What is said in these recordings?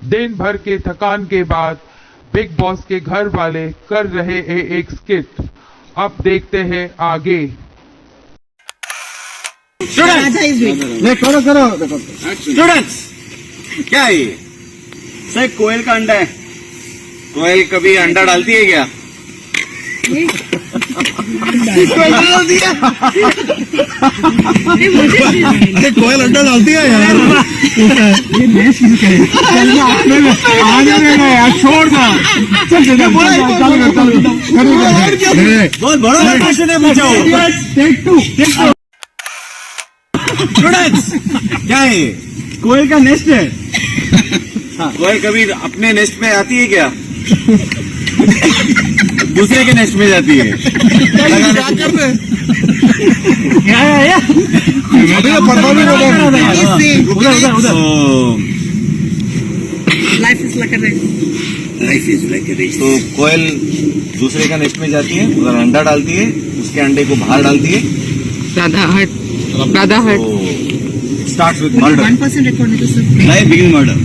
दिन भर के थकान के बाद बिग बॉस के घर वाले कर रहे हैं एक स्किट। अब देखते हैं आगे। स्टूडेंट्स, क्या है ये? सर, कोयल का अंडा है। कोयल कभी अंडा डालती है क्या? कोयल अंडा डालती है यार। ये देश किसका है? यार छोड़ दो। बहुत बड़ा क्वेश्चन है, पूछो। स्टूडेंट्स, क्या है ये? कोयल का नेस्ट है। कोयल कभी अपने नेस्ट में आती है क्या? दूसरे के नेस्ट में जाती है। क्या कर रहे? Life is like a race. Life is like a race. तो कोयल दूसरे का नेस्ट में जाती है, उधर अंडा डालती है, उसके अंडे को बाहर डालती है। Rather hurt. Starts with murder. 1% record में तो sir. Life begin murder.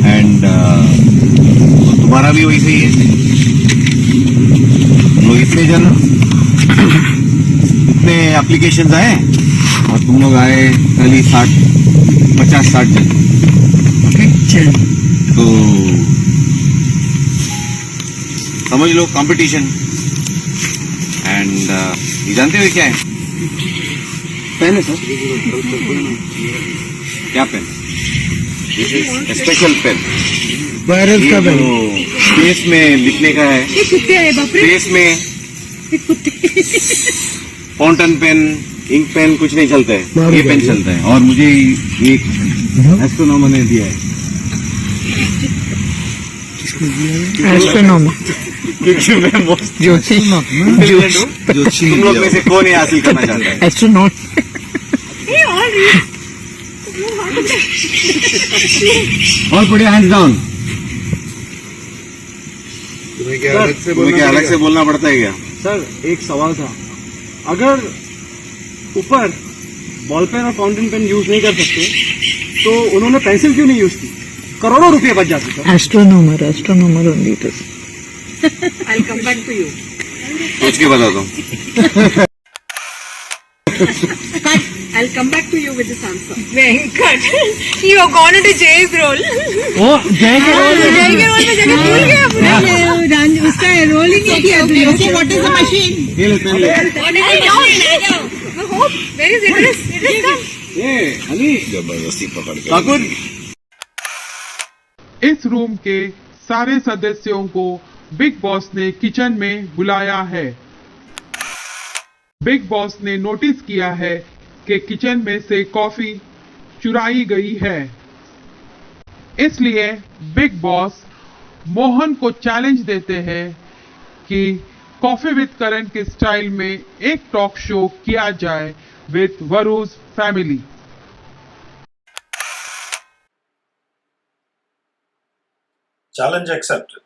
And तुम्हारा भी वैसे ही है। तो इतने जन, इतने एप्लीकेशंस आए और तुम लोग आए खाली 50-60 जन। ओके, तो समझ लो कंपटीशन। एंड ये जानते हो क्या है? पेन है सर। क्या पेन? Special pen. वायरस का पेन। स्पेस में लिखने का है। स्पेस में फाउंटेन पेन, इंक पेन कुछ नहीं चलता है, ये पेन चलता है। और मुझे एक एस्ट्रोनॉमर ने दिया है। Astronomer. क्योंकि मैं मोस्ट ज्योतिषी। तुम लोग में से कौन ये हासिल करना चाहता है? Astronaut. और पुट योर हैंड्स डाउन। तुम्हें क्या अलग से बोलना पड़ता है क्या? सर, एक सवाल था। अगर ऊपर बॉल पेन और फाउंटेन पेन यूज नहीं कर सकते तो उन्होंने पेंसिल क्यों नहीं यूज की? करोड़ों रुपए बच जाते sir. Astronomer only it is. I'll come back to you. सोच के बता दो। I'll come back to you with this answer. Venkat, you have gone into Jay's role. जय के रोल में जगह भूल गया पूरा। उसका रोल ही नहीं किया। Okay, what is the machine? ये ले, पेन ले। What is it? Hope. Where is Idris? Idris come. ये अली जबरदस्ती पकड़ के। ठाकुर, इस रूम के सारे सदस्यों को बिग बॉस ने किचन में बुलाया है। बिग बॉस ने नोटिस किया है कि किचन में से कॉफी चुराई गई है। इसलिए बिग बॉस मोहन को चैलेंज देते हैं कि कॉफी विद करण के स्टाइल में एक टॉक शो किया जाए विद वरूज family. Challenge accepted.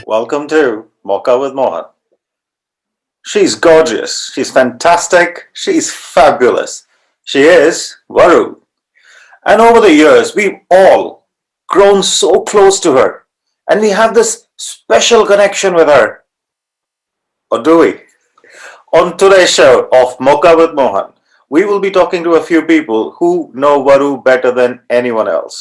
Welcome to Mocha with Mohan. She's gorgeous. She's fantastic. She's fabulous. She is Varu. And over the years, we've all grown so close to her. And we have this special connection with her. Or do we? On today's show of Mocha with Mohan, we will be talking to a few people who know Varu better than anyone else.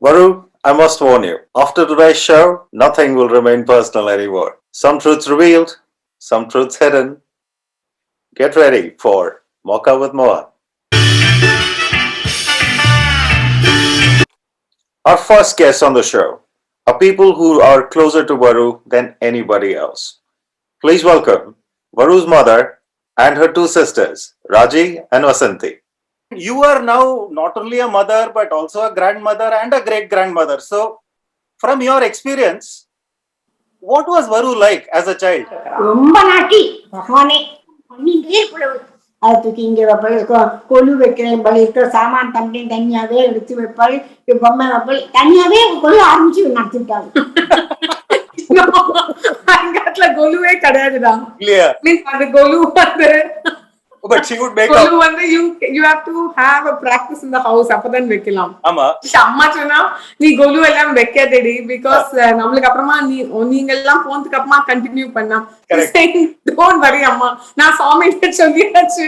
Varu, I must warn you, after today's show, nothing will remain personal anymore. Some truths revealed, some truths hidden. Get ready for Mocha with Mohan. Our first guests on the show are people who are closer to Varu than anybody else. Please welcome Varu's mother and her two sisters, Raji and Vasanti. You are now not only a mother but also a grandmother and a great grandmother. So, from your experience, what was Varu like as a child? ரொம்ப நாட்டி பகவானே பண்ணிட்டே கூட அதை தூக்கி இங்கே வைப்பாள், கொலு வைக்கிறேன் பழி இருக்கிற சாமான் தம்பியும் தனியாவே எடுத்து வைப்பாள், பொம்மை வைப்பாள், தனியாவே கொலு ஆரம்பிச்சு நடத்திட்டாங்க. கொலுவே கிடையாதுதான். அந்த கொலு வந்து But she would make கொலு வந்து you have to have a practice in the house, அப்பதான் வைக்கலாம். ஆமா அம்மா சொன்னா நீ கொலு எல்லாம் வைக்காதடி, பிகாஸ் நம்மளுக்கு அப்புறமா நீங்க எல்லாம் போனதுக்கு அப்புறமா கண்டினியூ பண்ணா. டோன்ட் வரி அம்மா, நான் சாமிகிட்ட சொல்லியாச்சு,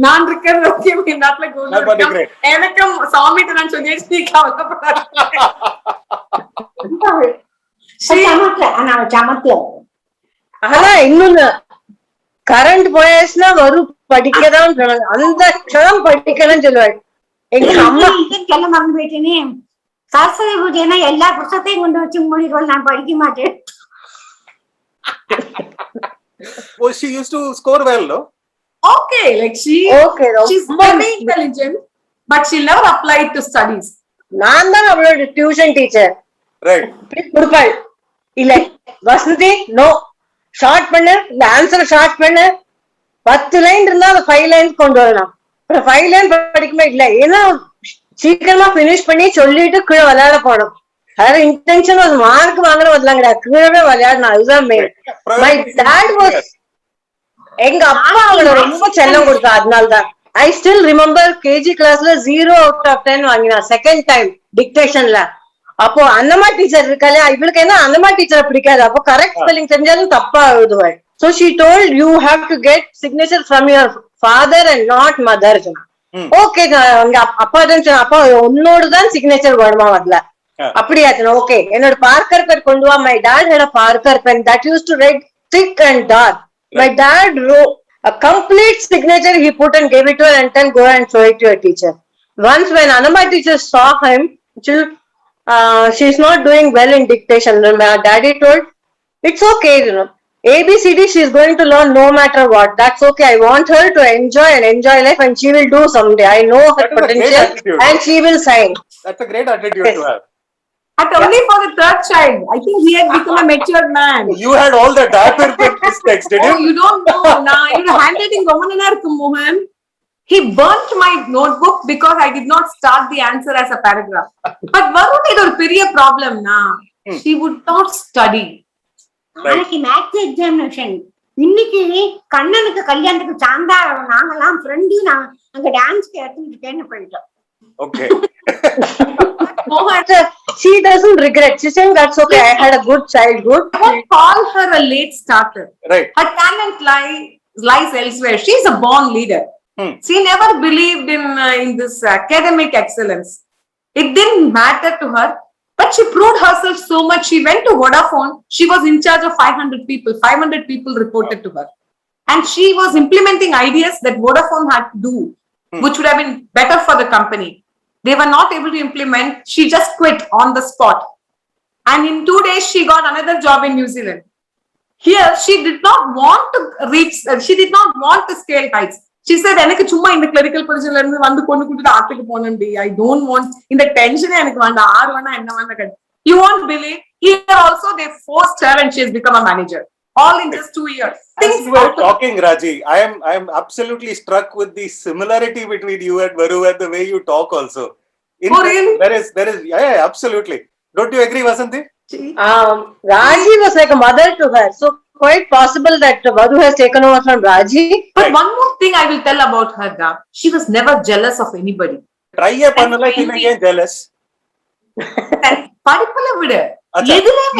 நான் இருக்கிறது ஓகே, நாட்டுல கொலு எனக்கும் சாமிகிட்ட நான் சொல்லியாச்சு, நீ கவலைப்படாத. ஆனா இன்னொன்னு, கரண்ட் போயாச்சுன்னா வரும் படிக்கதான் அந்த க்ஷணம் படிக்கணும்னு சொல்லுவாள். எங்க அம்மா சொல்ல மறந்து போயிட்டேனே, சரஸ்வதி பூஜைனா எல்லா புத்தகத்தையும் கொண்டு வச்சு மூடிக்கொள், நான் படிக்க மாட்டேன். Well, she used to score well, no? Okay, like she's very intelligent, but she never applied to studies. நான் தான் அவளோட டியூஷன் டீச்சர். Right. கொடுப்பாள், இல்ல வசந்தி நோ, ஷார்ட் பண்ணு, இந்த ஆன்சர் ஷார்ட் பண்ணு, 10 லைன் இருந்தா அந்த 5 லைன் கொண்டு வரலாம். 5 லைன் படிக்குமே இல்ல, ஏன்னா சீக்கிரமா பினிஷ் பண்ணி சொல்லிட்டு கீழே விளையாட போனோம். அதாவது இன்டென்ஷன் ஒரு மார்க் வாங்கணும் வரலாம் கிடையாது, கீழே விளையாடணும், அதுதான் மெயின். மை டாட் வாஸ், எங்க அப்பா அவளை ரொம்ப செல்லம் கொடுத்தா, அதனால்தான். ஐ ஸ்டில் ரிமெம்பர் கேஜி கிளாஸ்ல 0 out of 10 வாங்கினா செகண்ட் டைம் டிக்டேஷன்ல. அப்போ அந்தமா டீச்சர் இருக்காளே, இவளுக்கு என்ன அந்தமா டீச்சரை பிடிக்காது, அப்போ கரெக்ட் ஸ்பெல்லிங் தெரிஞ்சாலும் தப்பா எழுதுவாள். So she told you have to get signature from your father and not mother. Okay, அப்பா தான் சொன்ன, அப்பா உன்னோடுதான் சிக்னேச்சர் வேணுமா வரல, அப்படியாச்சுன்னா ஓகே என்னோட பார்க்கர் பென் கொண்டு வா. My dad had a Parker pen that used to write thick and dark. My dad wrote a complete signature, he put and gave it to her and then go and show it to your teacher. Once when Anama teacher saw him, she's not doing well in dictation, my daddy told, it's okay, you know, ABCD she is going to learn no matter what, that's okay, I want her to enjoy life and she will do someday, I know her potential and she will shine. That's a great attitude to have. But only for the third child. I think he had become a mature man. You had all the diaper mistakes, did you? Oh, you don't know. Nah, your handwriting Mohan. He burnt my notebook because I did not start the answer as a paragraph. But Varu had a பெரிய problem na. She would not study. நாளைக்கு maths examination, இன்னைக்கு கண்ணனுக்கு கல்யாணத்துக்கு சாந்தா நாங்கெல்லாம் friend நான் அங்க டான்ஸ்க்கு எடுத்துக்கிட்டேன்னு போயிட்டோம். Okay. Mohan, she doesn't regret. She's saying that's okay. I had a good childhood. I won't call her a late starter. Right. Her talent lies elsewhere. She's a born leader. She never believed in this academic excellence. It didn't matter to her, but she proved herself so much. She went to Vodafone. She was in charge of 500 people. 500 people reported to her. And she was implementing ideas that Vodafone had to do, which would have been better for the company. They were not able to implement. She just quit on the spot. And in 2 days, she got another job in New Zealand. Here, she did not want to reach, she did not want to scale heights. She said, எனக்கு சும்மா இந்த clerical பொசிஷன்ல இருந்து வந்து கொண்டு கூட்டிட்டு ஆத்துக்கு போனேன்டி. I don't want இந்த டென்ஷனே எனக்கு வேண்டாம். ஆறு வேணா என்ன வேணா. You won't believe. Here also they forced her and she has become a manager. All in just 2 years. As you were talking, Raji, I am absolutely struck with the similarity between you and Varu and the way you talk also. Really? There is, yeah, absolutely. Don't you agree, Vasanthi? Raji was like a mother to her, so quite possible that Varu has taken over from Raji. But one more thing I will tell about her, she was never jealous of anybody. Try a panala, you jealous. படிப்புல விட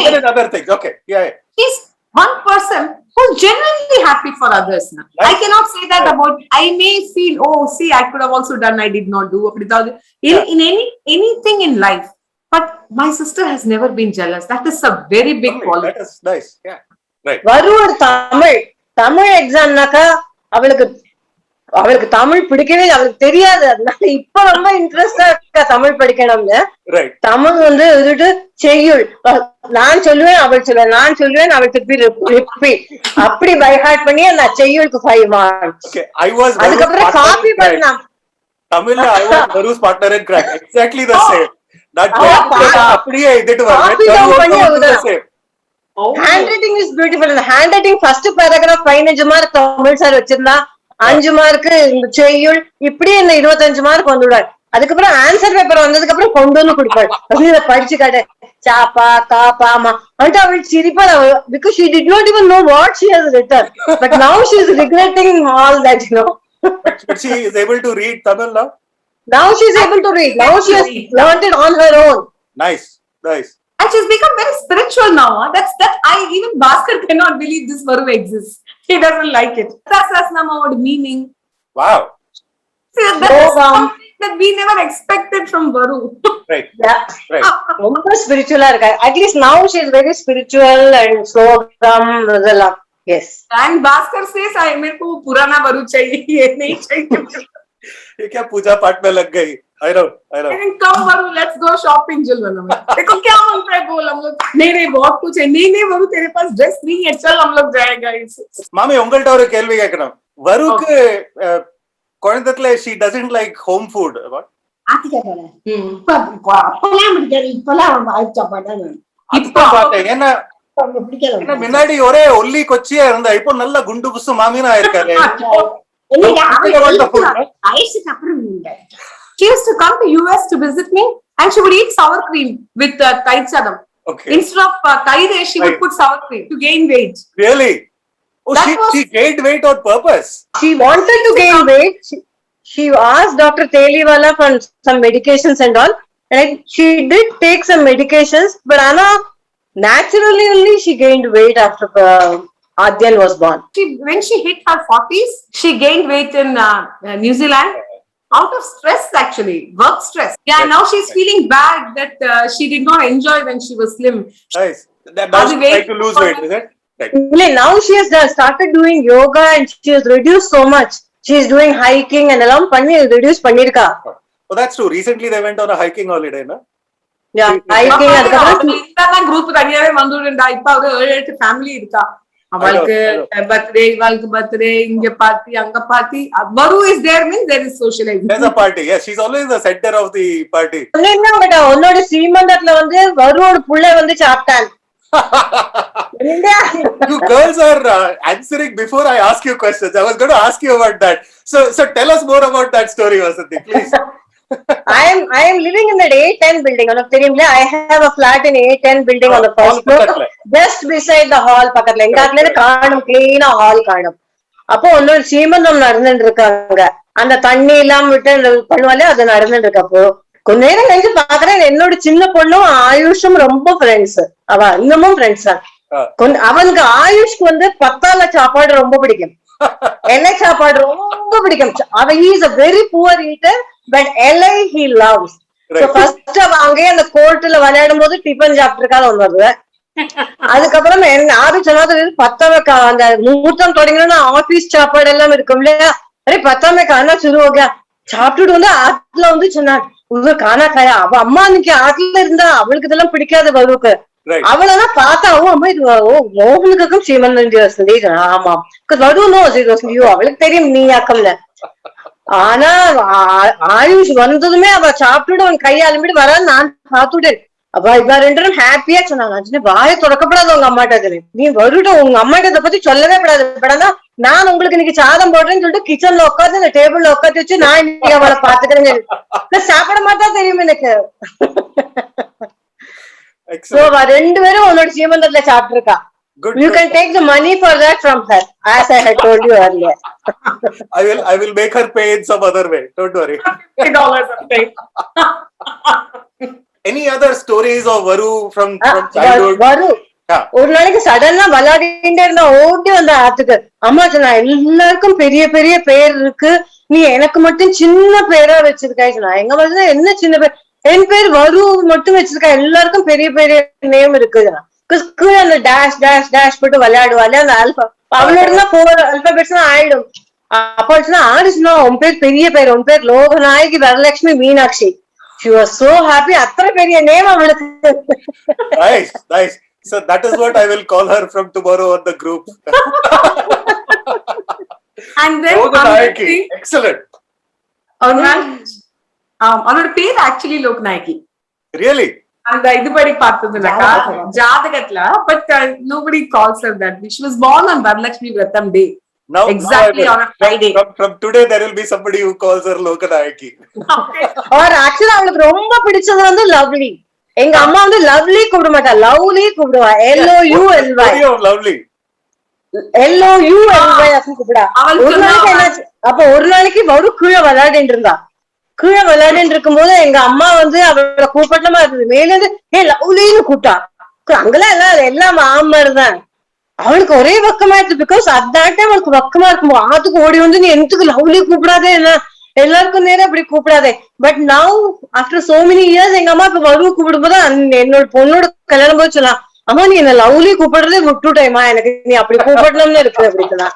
even other things. Okay, yeah. She's one person who's genuinely happy for others. Right. I cannot say that about. I may feel, oh, see, I could have also done. I did not do. In anything in life. But my sister has never been jealous. That is a very big quality. That is nice. Yeah. Right. Varu or Tamil exam naka அவளுக்கு தமிழ் பிடிக்கவே அவளுக்கு தெரியாது, அதனால இப்ப ரொம்ப இன்ட்ரெஸ்டா இருக்கா தமிழ் படிக்கணும்னு. தமிழ் வந்து வந்துட்டு செய்யுள் நான் சொல்லுவேன் அவள் சொல்லுவேன், நான் சொல்லுவேன் அவள் திருப்பி ரிப்பீட், அப்படி பை ஹார்ட் பண்ணி அந்த செய்யுளுக்கு 5 marks. அதுக்கப்புறம் காப்பி பண்ணலாம். தமிழ்ல I was Varu's partner in crack. Exactly the same. அப்படியே இதுட்டு வர ஹேண்ட் ரைட்டிங் இஸ் பியூட்டிஃபுல். அந்த hand writing first paragraph 15 mark Tamil sir வச்சிருந்தா, 5 மார்க் இந்த செய்யுள் இப்படி என்ன 25 மார்க் கொண்டு விடுவார். அதுக்கப்புறம் ஆன்சர் பேப்பர் வந்ததுக்கு அப்புறம் கொண்டு வந்து கொடுப்பாரு. இதை படிச்சு காட்டு சாப்பா காப்பாமா வந்துட்டு அவள் சிரிப்பா because she did not even know what she has written, but now she is regretting all that, you know. But she is able to read Tamil now. Now she is able to read. Now she has learned it on her own. Nice. And she's become very spiritual now. That I even Bhaskar cannot believe this Varu exists. He doesn't like it. That's nama meaning. Wow. See, that is something that we never expected from Varu. Right. Yeah. Right. ரொம்ப ஸ்பிரிச்சுவலா இருக்கா. At least now she is very spiritual and slogan இதெல்லாம். Yes. And Bhaskar says, "I मेरे को पुराना Varu चाहिए, ये नहीं चाहिए." ये क्या पूजा पाठ में लग गई? I know. Come Varu, let's go shopping चल ना. देखो क्या मांगता है बोल हम लोग. नहीं बहुत कुछ है. नहीं Varu तेरे पास ड्रेस नहीं है, चल हम लोग जाएगा. மாமி உங்கள்ட்ட ஒரு கேள்வி கேட்கணும். வருக்கு குழந்தைல she doesn't like home food. What? ஆத்திக்க போறேன். அப்பெல்லாம் பிடிக்காது, இப்பெல்லாம் சாப்பாடு. இப்போ பார்த்தேன் ஏன்னா பிடிக்கல. முன்னாடி ஒரே ஒல்லி கொச்சியா இருந்தா இப்போ நல்ல குண்டு புசு மாமினா இருக்காரு. வயசுக்கு அப்புறம் She used to come to US to visit me and she would eat sour cream with Tide Sadam. Okay. Instead of Tide, she would put sour cream to gain weight. Really? Oh, she gained weight on purpose. She wanted to gain weight. She asked Dr. Teliwala for some medications and all. And she did take some medications, but Anna, naturally only she gained weight after Adyan was born. When she hit her 40s, she gained weight in New Zealand. Out of stress, actually, work stress. Yeah, now she's feeling bad that she did not enjoy when she was slim. Nice. Now she's trying to lose weight, is it? Right. Now she has started doing yoga and she has reduced so much. She is doing hiking and along panni reduce pannirka. Oh, that's true. Recently they went on a hiking holiday, no? Yeah, hiking adukapra இந்த group தனியாவே வந்துடுண்டா. இப்ப ஒரு 7-8 family இருக்கா. அவளுக்கு birthday இங்க party அங்க party. Varu is there means there is socializing. There's a party. Yes, she's always the center of the party. உன்னோட சீமந்தத்துல வந்து வருவோட புள்ள வந்து சாப்பிட்டான். You girls are answering before I ask you questions. I was going to ask you about that. So tell us more about that story, Vasanthi, please. I am living in that A10 building. I have a flat in A10 building on the first floor, just beside the hall. பக்கத்துல எங்க அதுல காணும் கிளீனா hall காணும். அப்போ ஒன்னொரு சீமந்தம் நடந்துட்டு இருக்காங்க. அந்த தண்ணி எல்லாம் விட்டு பண்ணுவாலே அது நடந்துட்டு இருக்கப்போ கொஞ்ச நேரம் கழிச்சு பாக்குறேன் என்னோட சின்ன பொண்ணும் ஆயுஷும் ரொம்ப ஃப்ரெண்ட்ஸ். அவ இன்னமும் ஃப்ரெண்ட்ஸ் தான். அவனுக்கு ஆயுஷ்க்கு வந்து பத்தால சாப்பாடு ரொம்ப பிடிக்கும். எண்ணெய் சாப்பாடு ரொம்ப பிடிக்கும். அவ is a very poor eater, but LI he loves. So first அங்கே அந்த கோர்ட்ல விளையாடும் போது டிஃபன் சாப்பிட்டு இருக்காது ஒன்று. அதுக்கப்புறம் யாரு சொன்னாது பத்தாம அந்த முகூர்த்தம் தொடங்கினா ஆபீஸ் சாப்பாடு எல்லாம் இருக்கும் இல்லையா. அரே பத்தாம கானா சுரு ஹோகா சாப்பிட்டுட்டு வந்து ஆத்துல வந்து சொன்னான் கானா காயா. அவ அம்மா அன்னைக்கு ஆத்துல இருந்தா அவளுக்கு இதெல்லாம் பிடிக்காது வருவுக்கு. அவளெல்லாம் பார்த்தா அம்மா இது மோகனுக்கும் சீமந்தன் ஆமா வரு நோ அவளுக்கு தெரியும் நீ ஆக்கம்ல. ஆனா ஆயுஷ் வந்ததுமே அவ சாப்பிட்டுட்டு அவன் கையை அலும்பிட்டு வரான்னு நான் பார்த்துட்டேன். அப்ப இவ 2 பேரும் ஹாப்பியா சொன்னாங்க. வாயை தொடக்கப்படாது உங்க அம்மாட்ட. நீ வருட்டும் உங்க அம்மாட்ட இதை பத்தி சொல்லவே கூடாது. படனா நான் உங்களுக்கு இன்னைக்கு சாதம் போடுறேன்னு சொல்லிட்டு கிச்சன்ல உட்காந்து இந்த டேபிள்ல உட்காந்து வச்சு நான் இன்னைக்கு அவளை பாத்துக்கிறேன். சாப்பிட மாட்டா தெரியும் எனக்கு. So 2 பேரும் உன்னோட சீமந்தத்துல சாப்பிட்டு இருக்கா. You can take the money for that from her, as I had told you earlier. I will make her pay in some other way. Don't worry. $50 a day. Any other stories of Varu from childhood? Varu. ஒரு நாளைக்கு சடனா விளையாடிட்டே இருந்தா ஓடி வந்த ஆத்துக்கு. அம்மா சொன்னா எல்லாருக்கும் பெரிய பெரிய பேர் இருக்கு, நீ எனக்கு மட்டும் சின்ன பேரா வச்சிருக்காய் சொன்னா. எங்க மாதிரி என்ன சின்ன பேர்? என் பேர் வரு மட்டும் வச்சிருக்கா, எல்லாருக்கும் பெரிய பெரிய நேம் இருக்குதுன்னா. அந்த டேஷ் டேஷ் டேஷ் போட்டு விளையாடுவாள். அந்த அல்பா அவளோட 4 அல்பாபெட்ஸ் தான் ஆயிடும். அப்போ ஆடிச்சுனா உன் பேர் பெரிய பேர், உன் பேர் Loganayaki Varalakshmi Meenakshi. She was so happy. அத்தனை பெரிய நேம் அவளுக்கு. Nice, nice. So that is what I will call her from tomorrow on the group. And then excellent. அவனோட பேர் ஆக்சுவலி லோக்நாயகி. Really? அந்த இதுபடி பார்த்ததுலக்கா ஜாதகத்துல, but nobody calls her that. She was born on Varalakshmi விரதம் day. Now, Exactly on a Friday. From today, there will be somebody who calls her Lokanayaki. அவர் ஆக்சுவலா அவளுக்கு ரொம்ப பிடிச்சது வந்து லவ்லி. எங்க அம்மா வந்து லவ்லி கூப்பிட மாட்டா, லவ்லி கூப்பிடுவா. LOULY Lovely. LOULY அப்படின்னு கூப்பிடா. ஒரு நாளைக்கு என்னாச்சு, அப்ப ஒரு நாளைக்கு வரு கீழே விளையாடிட்டு இருந்தா. கீழே விளையாடிட்டு இருக்கும் போது எங்க அம்மா வந்து அவளை கூப்பிடமா இருந்தது. மேல இருந்து லவ்லின்னு கூப்பிட்டா. அங்கெல்லாம் எல்லாம் மாமர் தான். அவளுக்கு ஒரே பக்கமா இருக்கு. பிகாஸ் அட் தட் டைம் அவளுக்கு பக்கமா இருக்கும். ஆத்துக்கு ஓடி வந்து நீ எனக்கு லவ்லி கூப்பிடாதே, என்ன எல்லாருக்கும் நேரம் அப்படி கூப்பிடாதே. But now after so many years எங்க அம்மா இப்ப வருவ கூப்பிடும் போது என்னோட பொண்ணோட கல்யாணம் போது சொல்லலாம், அம்மா நீ என்ன லவ்லி கூப்பிடுறதே விட்டுட்டேமா, எனக்கு நீ அப்படி கூப்பிடணும்னு இருக்கு அப்படின்னா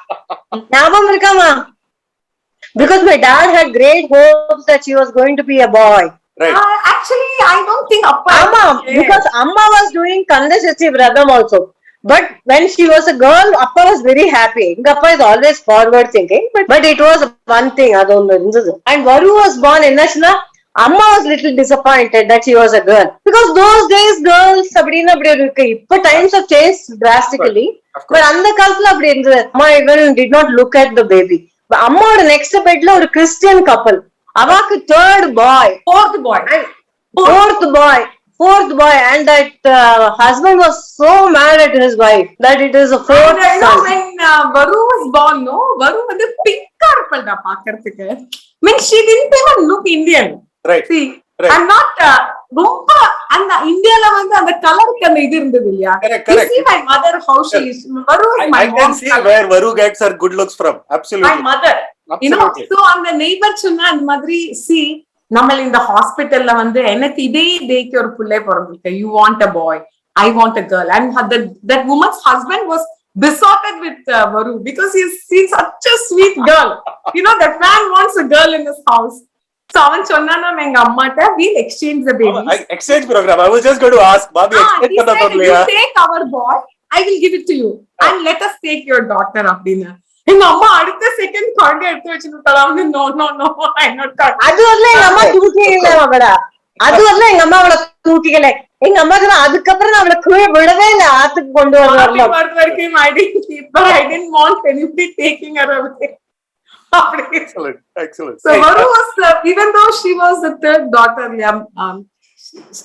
ஞாபகம் இருக்காமா? Because my dad had great hopes that she was going to be a boy. Right. Actually, I don't think Appa. Amma, because Amma was doing Kanda Shachi Vratam also. But when she was a girl, Appa was very happy. Appa is always forward thinking. But it was one thing. And Varu was born in Nashna. Amma was little disappointed that she was a girl. Because those days, girls, but times have changed drastically. But அந்த காலத்துல அப்படி இருந்தது. Amma even did not look at the baby. அம்மாவோட next பெட்ல ஒரு Christian கப்பல். அவாக்கு third boy, fourth boy, and that husband was so mad at his wife that it is a fourth son. When Varu was born, no, Varu வந்து பிங்கா இருப்பல்டா பாக்கிறதுக்கு. Mean she didn't even look Indian. Right. See, right. I'm not ரொம்ப அந்த இந்தியால வந்து அந்த கலருக்கு அந்த இது இருந்தது இல்லையா? You see my mother how she is. Varu is my mom. I can see where Varu gets her good looks from. Absolutely. My mother. You know, so அந்த neighbor சொன்னா அந்த மாதிரி see நம்ம இந்த ஹாஸ்பிடல்ல வந்து எனக்கு இதே டேக்கு ஒரு பிள்ளை பிறந்திருக்கு. You want a boy, I want a girl, and that woman's husband was besotted with Varu because he's such a sweet girl. You know, that man wants a girl in his house. So அவன் சொன்னானா எங்க அம்மாட்ட we'll exchange the babies. Exchange program. I was just going to ask, Babi, exchange பண்ண போறியா? You take our boy, I will give it to you, and let us take your daughter அப்படினா. எங்க அம்மா அடுத்த செகண்ட் கார்டு எடுத்து வச்சிருக்காங்க. No no no, I not card. அது வரல எங்க அம்மா தூக்கிக்கல அவள. அது வரல எங்க அம்மா அவள தூக்கிக்கல. எங்க அம்மாக்கு அதுக்கப்புறம் நான் அவளை கீழே விடவே இல்லை. ஆத்துக்கு கொண்டு வரல. வரைக்கும் I didn't keep her. I didn't want anybody taking her away. Excellent, excellent. So Varu was, even though she was the third daughter,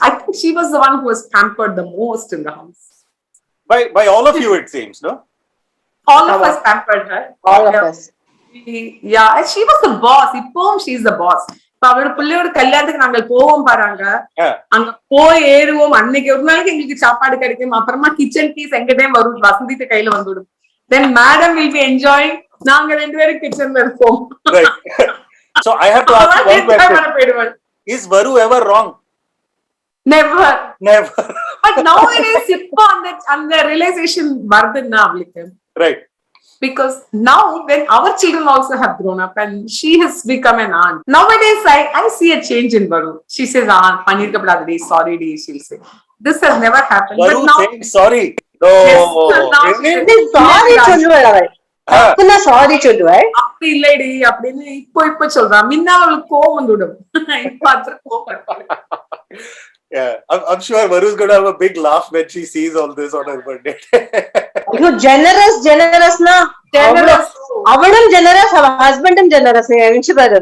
I think she was the one who was pampered the most in the house. By all of you, it seems, no? All of us pampered her. All of us. Yeah, and she was the boss. இப்பவும் she is the boss. இப்ப அவரோட பிள்ளையோட கல்யாணத்துக்கு நாங்கள் போவோம் பாருங்க, அங்க போய் ஏறுவோம். அன்னைக்கு ஒரு நாளைக்கு எங்களுக்கு சாப்பாடு கிடைக்கும். அப்புறமா கிச்சன் கீஸ் எங்கிட்டே வரும், வசந்திட்டு கையில வந்துடும். Then madam will be enjoying. நாங்க ரெண்டு பேரும் கிச்சன்ல இருப்போம். Right. So I have to ask you one question. Is Varu ever wrong? Never. Never. But nowadays இப்போ அந்த realization வருதுன்னா அவளுக்கு. Right. Because now when our children also have grown up and she has become an aunt, nowadays I see a change in Varu. She says, "Panirka bladi, sorry, di." She'll say, "This has never happened." Varu but now saying sorry. No. Yes, so now sorry சொல்லுவாள் அவள். அப்பனா sorry சொல்லுவாள். அப்படி இல்லடி அப்படின்னு இப்போ சொல்றா. முன்ன அவளுக்கு கோவம் வந்துடும். இப்ப அது கோவம். Yeah, I'm sure Varu's going to have a big laugh when she sees all this on her birthday. Generous na. Generous. அவளும் generous, அவ husbandம் generous. நினைச்சு பாரு.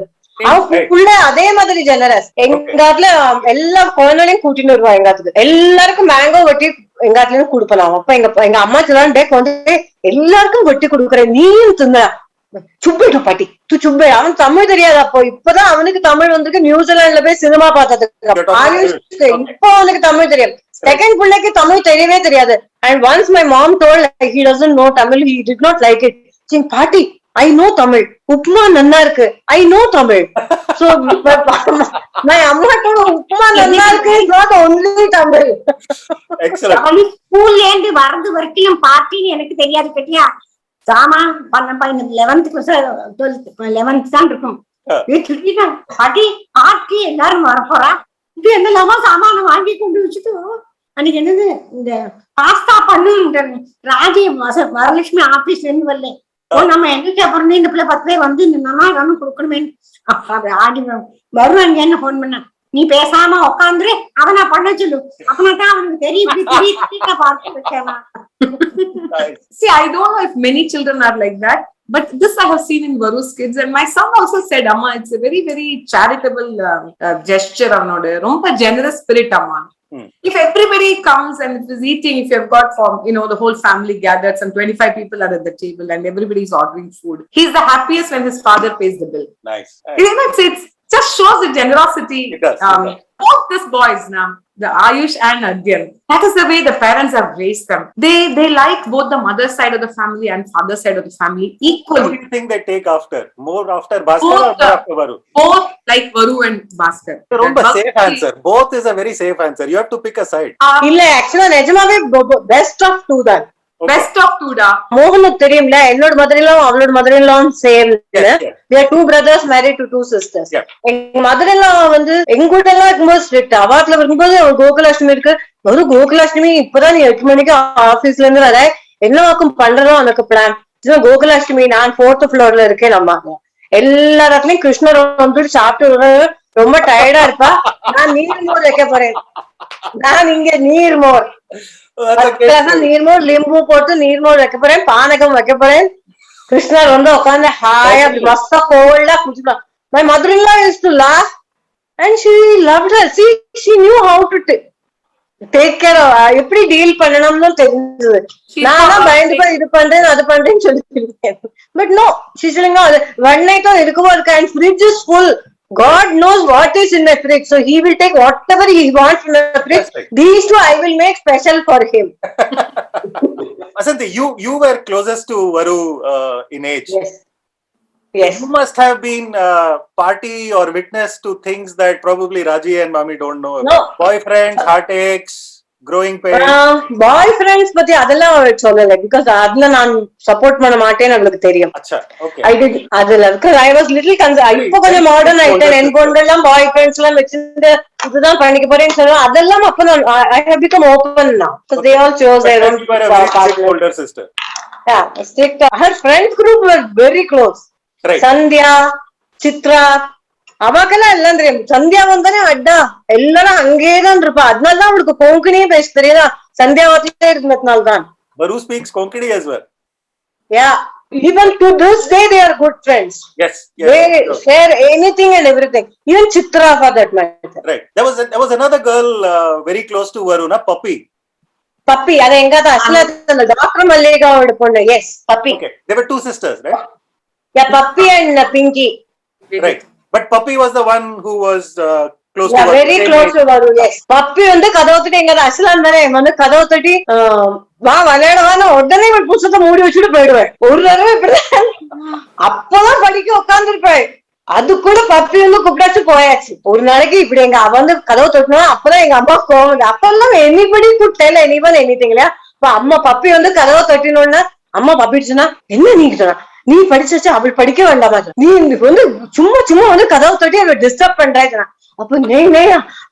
அவ அதே மாதிரி generous. எங்க ஆத்துல எல்லா குழந்தைகளையும் கூட்டிட்டு வருவா. எங்காத்துக்கு எல்லாருக்கும் மேங்கோ வெட்டி எங்காத்துலயும் கொடுப்பலாம். அப்ப எங்க அம்மா சொன்னா டேக் வந்து எல்லாருக்கும் வெட்டி கொடுக்குறேன், நீயும் தின்ன. சுப்பிட்டு பாட்டி து சுப்பே. அவன் தமிழ் தெரியாது அப்போ. இப்பதான் அவனுக்கு தமிழ் வந்திருக்கு. நியூசிலாந்துல போய் சினிமா பார்த்ததுக்கு இப்போ அவனுக்கு தமிழ் தெரியாது. செகண்ட் பிள்ளைக்கு தமிழ் தெரியவே தெரியாது. And once my mom told he doesn't know Tamil, he did not like it. Saying, பாட்டி I know Tamil, உப்புமா நன்னா இருக்கு, I know Tamil. So my அம்மா told உப்புமா நன்னா இருக்கு is not only Tamil. Excellent. அவனு ஸ்கூல்ல இருந்து வரது வரைக்கும் பாட்டின்னு எனக்கு தெரியாது. கட்டியா சாமா பண்ணப்பா, எனக்கு 11th தான் இருக்கும். பாட்டி ஆட்டி எல்லாரும் வரப்போறா, இது என்னெல்லாமா சாமான வாங்கி கொண்டு வச்சுட்டு அன்னைக்கு என்னது இந்த பாஸ்தா பண்ணு ராஜி வரலட்சுமி ஆபீஸ்ல இருந்து வரல. நம்ம எங்க கேப்பறோம், இந்த பிள்ளை 10 பேர் வந்து நல்லா கொடுக்கணுமே. ஆடி வருவாங்க. என்ன போன் பண்ண, நீ பேசாம உட்காந்துரு, அவனா பண்ண சொல்லு, அப்பனாதான் அவனுக்கு தெரியும். See, I don't know if many children are like that, But this I have seen in Varu's kids, and my son also said, Amma, it's a very, very charitable gesture. Rompa generous spirit, Amma. If everybody comes and is eating, if you've got the whole family gathered, some 25 people are at the table and everybody's ordering food. He's the happiest when his father pays the bill. Nice. It's just shows the generosity. It does. Both these boys now, the Ayush and Adyan, that is the way the parents have raised them. They like both the mother side of the family and father side of the family equally. What do you think they take after? More after Bhaskar or more after Varu? Both like Varu and Bhaskar. Romba safe answer. Both is a very safe answer. You have to pick a side. இல்ல ஆக்சுவலா நிஜமாவே best of two தான். Best of two da. மோகனுக்கு தெரியும்ல, என்னோட மதரிலும் அவளோட மதரிலும் same. They are two brothers married to two sisters. எங்க மதரிலாம் வந்து எங்க கூட எல்லாம் இருக்கும்போது ஸ்ட்ரிக்ட். அவாட்ல இருக்கும்போது கோகுலாஷ்டமி இருக்கு. ஒரு கோகுலாஷ்டமி இப்பதான் நீ 8 மணிக்கு ஆபீஸ்ல இருந்து வர, என்ன வாக்கும் பண்றதும் உனக்கு பிளான். கோகுலாஷ்டமி நான் 4th ஃப்ளோர்ல இருக்கேன். நம்ம எல்லா இடத்துலயும் கிருஷ்ணர் வந்துட்டு சாப்பிட்டு ரொம்ப டயர்டா இருப்பா. நான் நீர்மோர் வைக்க போறேன். நான் இங்க நீர்மோர் நீர்மோர் லிம்பு போட்டு நீர்மோர் வைக்க போறேன், பானகம் வைக்க போறேன். கிருஷ்ணர் வந்து உட்காந்து ஹாயா மஸ்தா கோல்டா குடிச்சுக்கலாம். My mother-in-law used to laugh and she loved her. See, she knew how to take care of, எப்படி டீல் பண்ணணும்னு தெரிஞ்சது. நானும் பயந்து இது பண்றேன் அது பண்றேன்னு சொல்லிருக்கேன். But no, she's telling me one night இருக்குமோ இருக்கு and fridge is full. God knows what is in the fridge, so he will take whatever he wants from the fridge. These two I will make special for him. Vasanthi, you were closest to Varu in age. Yes. You must have been party or witness to things that probably Raji and Mami don't know. No. Boyfriends, heartaches, growing pains. Boyfriends பத்தி அதெல்லாம் அவளுக்கு சொல்லல, because அதுல நான் support பண்ண மாட்டேன்னு அவளுக்கு தெரியும். Acha, okay. I did அதுல because I was little concerned. இப்போ கொஞ்சம் மாடர்ன் ஆயிட்டேன். என் பொண்ணெல்லாம் பாய் ஃப்ரெண்ட்ஸ் எல்லாம் வச்சிருந்து இதுதான் பண்ணிக்க போறேன்னு சொல்லுவாங்க. அதெல்லாம் அப்ப நான் I have become open now because they all chose their own older sister. Yeah, strict. Her friends group were very close. Right. Sandhya, Chitra, அவக்கெல்லாம் எல்லாம் தெரியும். சந்தியா வந்தானே அட்டா எல்லாரும் அங்கேதான் இருப்பா. அதனாலதான் அவளுக்கு கொங்கணியே பேச தெரியுதா, சந்தியாவத்திலே இருந்ததுனால்தான். Varu speaks Konkani as well. Yeah, even to this day they are good friends. Yes. They share anything and everything. Even Chitra for that matter. Right. There was another girl very close to Varu, na Puppy. Puppy, அது எங்கதான் அஸ்லாத்துல doctor மல்லிகாவோட பொண்ணு. Yes, Puppy. Okay, there were two sisters, right? Yeah, Puppy and Pinky. Right. But Puppy was the one who was close to Varu. Very close to Varu, yes. Puppy வந்து கதவு தட்டி எங்க அஸ்லாம் தானே வந்து கதவு தட்டி வா விளையாடுவான்னு உடனே புத்தகத்தை மூடி வச்சுட்டு போயிடுவேன். ஒரு தடவை இப்படிதான் அப்பதான் படிக்க உட்காந்துருப்பேன். அது கூட பப்பி வந்து கூப்பிட்டாச்சு போயாச்சு. ஒரு நாளைக்கு இப்படி எங்க அவ வந்து கதவு தொட்டினா அப்பதான் எங்க அம்மா கோவம். அப்பெல்லாம் anybody could tell anyone anything இல்லையா. இப்ப அம்மா பப்பி வந்து கதவை தொட்டினோன்னா அம்மா பப்பிடுச்சுன்னா என்ன நீ நீ படிச்சாச்சு அவள் படிக்க வேண்டாமா, நீ வந்து சும்மா சும்மா வந்து கதவை தொட்டி அவள் டிஸ்டர்ப் பண்றா. அப்ப नहीं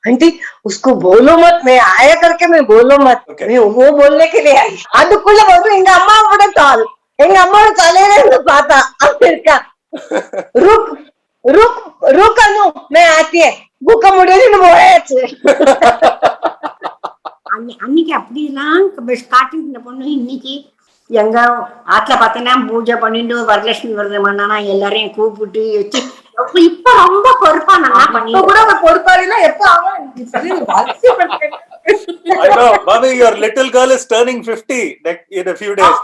आंटी उसको बोलो मत, मैं आया करके मैं बोलो मत, मैं वो बोलने के लिए आई. அதுக்குள்ள வந்து எங்க அம்மாவோட கால் எங்க அம்மாவோட தலையில இருந்து பார்த்தா அப்ப இருக்கா. रुक रुक रुक अनु मैं आती है புக்க முடியுதுன்னு போயாச்சு. அன்னைக்கு அப்படிலாம் காட்டிட்டு இருந்த பொண்ணு இன்னைக்கு எங்க ஆத்துல பாத்தீங்கன்னா பூஜை பண்ணிட்டு வரலட்சுமி விரதம் பண்ணானா எல்லாரையும் கூப்பிட்டு வச்சு இப்ப ரொம்ப பொறுப்பா நல்லா பண்ணி கூட பொறுப்பாளினா எப்ப I know, Mami, your little girl is turning 50 in a few days.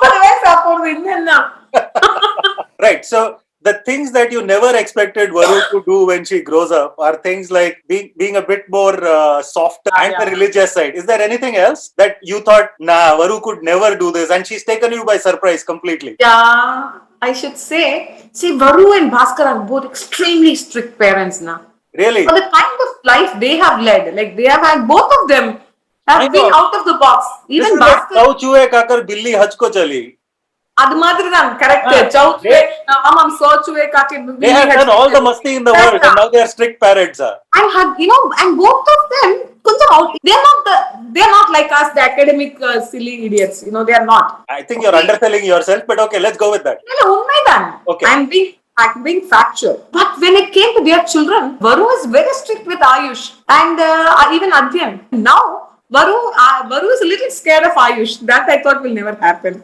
Right, so the things that you never expected Varu to do when she grows up are things like being a bit more soft and the religious side. Is there anything else that you thought, nah, Varu could never do this, and she's taken you by surprise completely? Yeah, I should say, see, Varu and Bhaskar are both extremely strict parents now. Really? For the kind of life they have led, like they have had, both of them have been out of the box. Even Bhaskar. Cow chuhe kakar billi haj ko chali. அது மாதிரி தான் correct. சௌச்சுவே ஆமாம் சௌச்சுவே காக்கே. They have done all the masti in the world and now they are strict parents. And had, and both of them கொஞ்சம் out. They're not like us, the academic silly idiots. They are not. I think you're underselling yourself, but okay, let's go with that. இல்ல உண்மைதான். Okay. I'm being factual. But when it came to their children, Varu is very strict with Ayush and even Adyan. Now Varu is a little scared of Ayush. That I thought will never happen.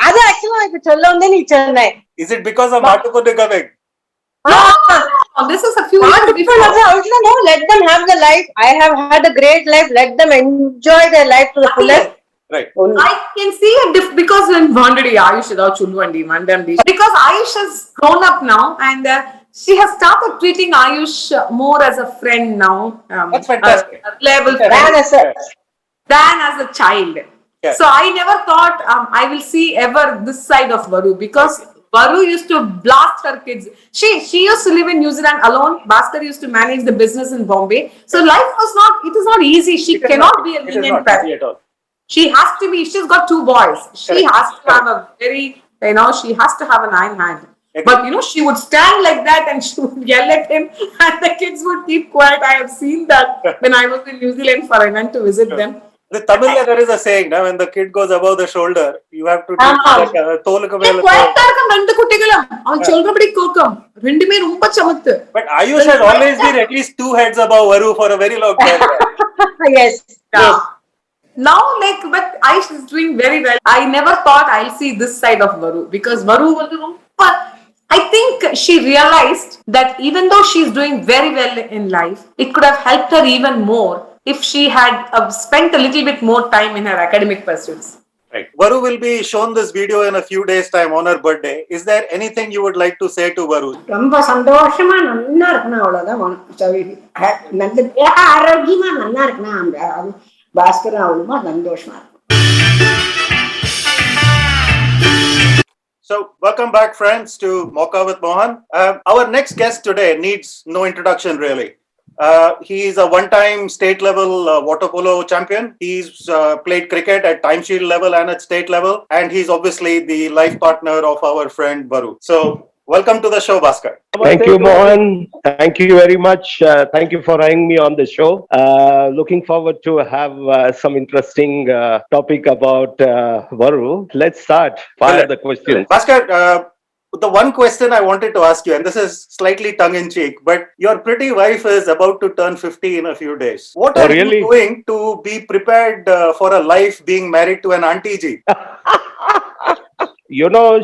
அது ஆக்சுவலா இப்ப சொல்ல வந்து நீ சொன்னேன். Is it because of Matukone coming? This is a few years before. No, let them have the life. I have had a great life. Let them enjoy their life to the fullest. Right. I can see a because when already Ayush is out Chulvandi, Mandamdi. Because Ayush has grown up now and she has started treating Ayush more as a friend now. That's fantastic. A reliable Than friend as a- than as a child. Yeah. So I never thought I will see ever this side of Varu because Varu used to blast her kids. She used to live in New Zealand alone. Bhaskar used to manage the business in Bombay. So life was not, it is not easy. She cannot be a It is lenient not parent. easy at all. She has to be, she's got 2 boys. She Correct. has to have a very, she has to have an iron hand. Agree. But she would stand like that and she would yell at him and the kids would keep quiet. I have seen that when I was in New Zealand for I went to visit them. The Tamil, there is a saying, now, when the kid goes above the shoulder, you have to teach தோலுக்கு மேல. குவைட்டா இருக்கும் 2 குட்டிகளும். அவன் சொல்றபடி கோக்கம். ரெண்டுமே ரொம்ப சமத்து. But Ayush has always been at least 2 heads above Varu for a very long time. Yes. Yeah. Now, but Ayush is doing very well. I never thought I'll see this side of Varu because Varu was but I think she realized that even though she's doing very well in life, it could have helped her even more if she had spent a little bit more time in her academic pursuits. Right. Varu will be shown this video in a few days' time on her birthday. Is there anything you would like to say to Varu? ரொம்ப சந்தோஷமா நல்லா இருக்கணும் அவ்வளவுதான். நல்ல ஆரோக்கியமா நல்லா இருக்கணும். பாஸ்கர் அவளுமா சந்தோஷமா இருக்கும். So, welcome back, friends, to Mocha with Mohan. Our next guest today needs no introduction, really. He is a one-time state-level water polo champion. He's played cricket at time shield level and at state level. And he's obviously the life partner of our friend Varu. So, welcome to the show, Bhaskar. Thank you, Mohan. Thank you very much. Thank you for having me on the show. Looking forward to have some interesting topic about Varu. Let's start. Fire the questions. Bhaskar, the one question I wanted to ask you, and this is slightly tongue-in-cheek, but your pretty wife is about to turn 50 in a few days. What are you doing to be prepared for a life being married to an auntie Ji?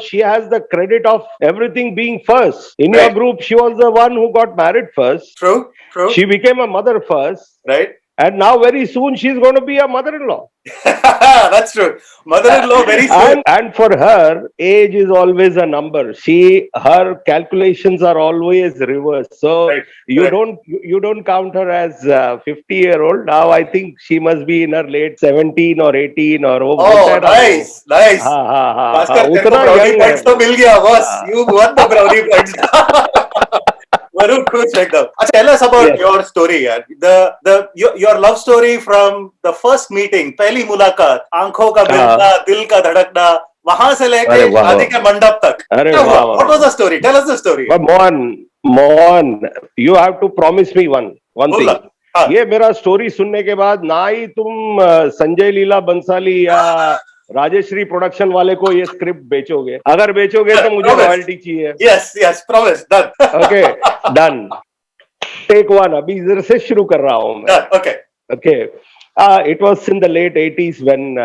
She has the credit of everything being first. In your group, she was the one who got married first. True. She became a mother first. Right. And now very soon she's going to be a mother-in-law. That's true. Mother-in-law very soon. And for her, age is always a number. Her calculations are always reversed. So you don't count her as 50-year-old. Now I think she must be in her late 17 or 18 or over. Oh, nice. Bhaskar, brownie points to mil gaya, boss. You won the brownie points. Varu, tell us about your story. Your love story from the first meeting, पहली मुलाकात, आंखों का मिलना, दिल का धड़कना, वहां से लेकर शादी के मंडप तक. What was the story? Tell us the story. But Mohan, you have to promise me one thing. ये मेरा स्टोरी सुनने के बाद ना ही तुम संजय लीला बंसाली या राजेश्री प्रोडक्शन वाले को ये स्क्रिप्ट बेचोगे. अगर बेचोगे तो मुझे रॉयल्टी चाहिए. Yes, promise. Done. Okay, done. Take one. अभी इधर से शुरू कर रहा हूँ मैं. Okay. It was in the late 80s when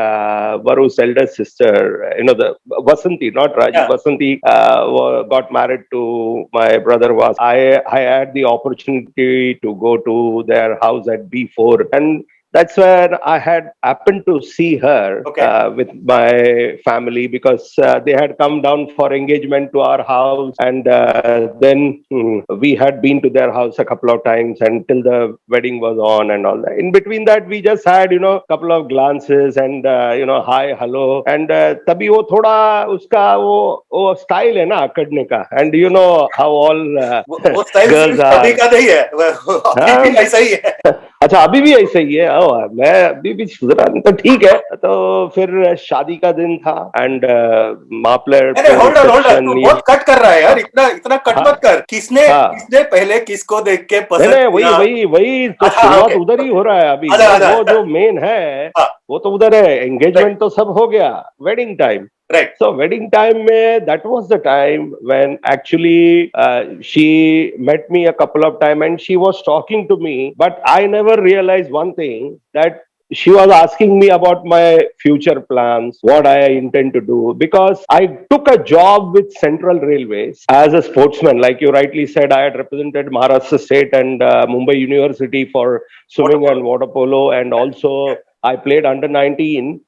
Varu's elder sister, the Vasanti, not Raji, Vasanti got married to my brother. I had the opportunity to go to their house at B4, and that's when I had happened to see her with my family because they had come down for engagement to our house, and then we had been to their house a couple of times until the wedding was on and all that. In between that, we just had couple of glances and hi, hello, and तभी वो थोड़ा उसका वो style है ना अकड़ने का, and you know how all girls are. अभी का नहीं है, अभी भी ऐसा ही है. अच्छा, अभी भी ऐसा ही है. मैं अभी भी सुधरा नहीं, तो ठीक है. तो फिर शादी का दिन था एंड मापलर. होल्ड ऑन, बहुत कट कर रहा है यार. इतना कट मत कर. किसने पहले किसको देख के पसंद किया? वही तो शुरुआत उधर ही हो रहा है अभी. वो जो मेन है वो तो उधर है. एंगेजमेंट तो सब हो गया. Wedding time. Right. So wedding time, that was the time when actually she met me a couple of times and she was talking to me, but I never realized one thing, that she was asking me about my future plans, what I intend to do, because I took a job with Central Railways as a sportsman. Like you rightly said, I had represented Maharashtra State and Mumbai University for swimming and water polo, and also I played under 19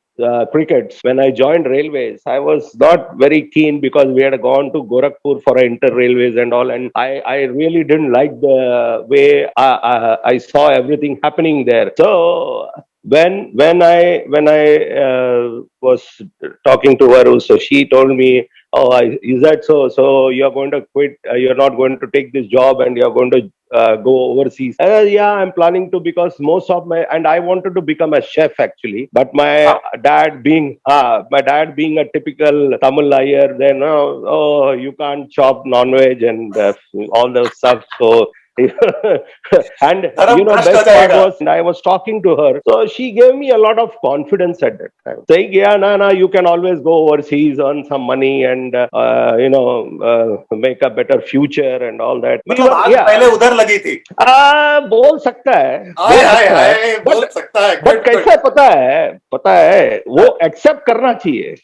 cricket. When I joined Railways, I was not very keen because we had gone to Gorakhpur for inter railways and all, and I really didn't like the way I saw everything happening there. So when I was talking to her, so she told me, "Oh, is that so? So you're going to quit? You're not going to take this job, and you're going to go overseas?" Yeah, I'm planning to, because most of I wanted to become a chef actually, but my dad being a typical Tamil liar, then you can't chop non-veg and all those stuff, so. And best part was, I was talking to her, so she gave me a lot of confidence at that time, saying, "Yeah, no, you can always go overseas, earn some money, and make a better future and all that." मतलब आग पहले उधर लगी थी। बोल सकता है, बोल सकता है। बट कैसा है पता है वो एक्सेप्ट करना चाहिए।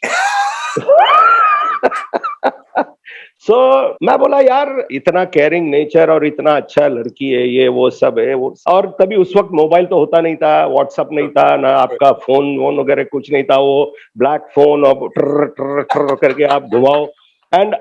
सो मैं बोला यार, इतना केयरिंग नेचर और इतना अच्छा लड़की है, ये वो सब है वो, और तभी उस वक्त मोबाइल तो होता नहीं था, व्हाट्सएप नहीं था ना, आपका फोन वगैरह कुछ नहीं था, वो ब्लैक फोन और ट्र ट्र ट्र करके आप घुमाओ, and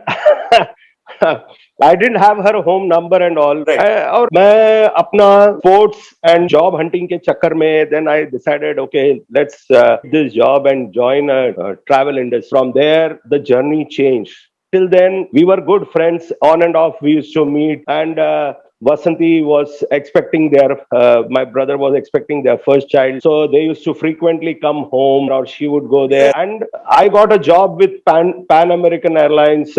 I didn't have her home number and all. और मैं अपना स्पोर्ट्स एंड जॉब हंटिंग के चक्कर में, then I decided, okay, let's this job and join a travel industry. From there, the journey changed. Till then, we were good friends. On and off, we used to meet, and Vasanti was expecting my brother was expecting their first child. So they used to frequently come home, or she would go there. And I got a job with Pan American Airlines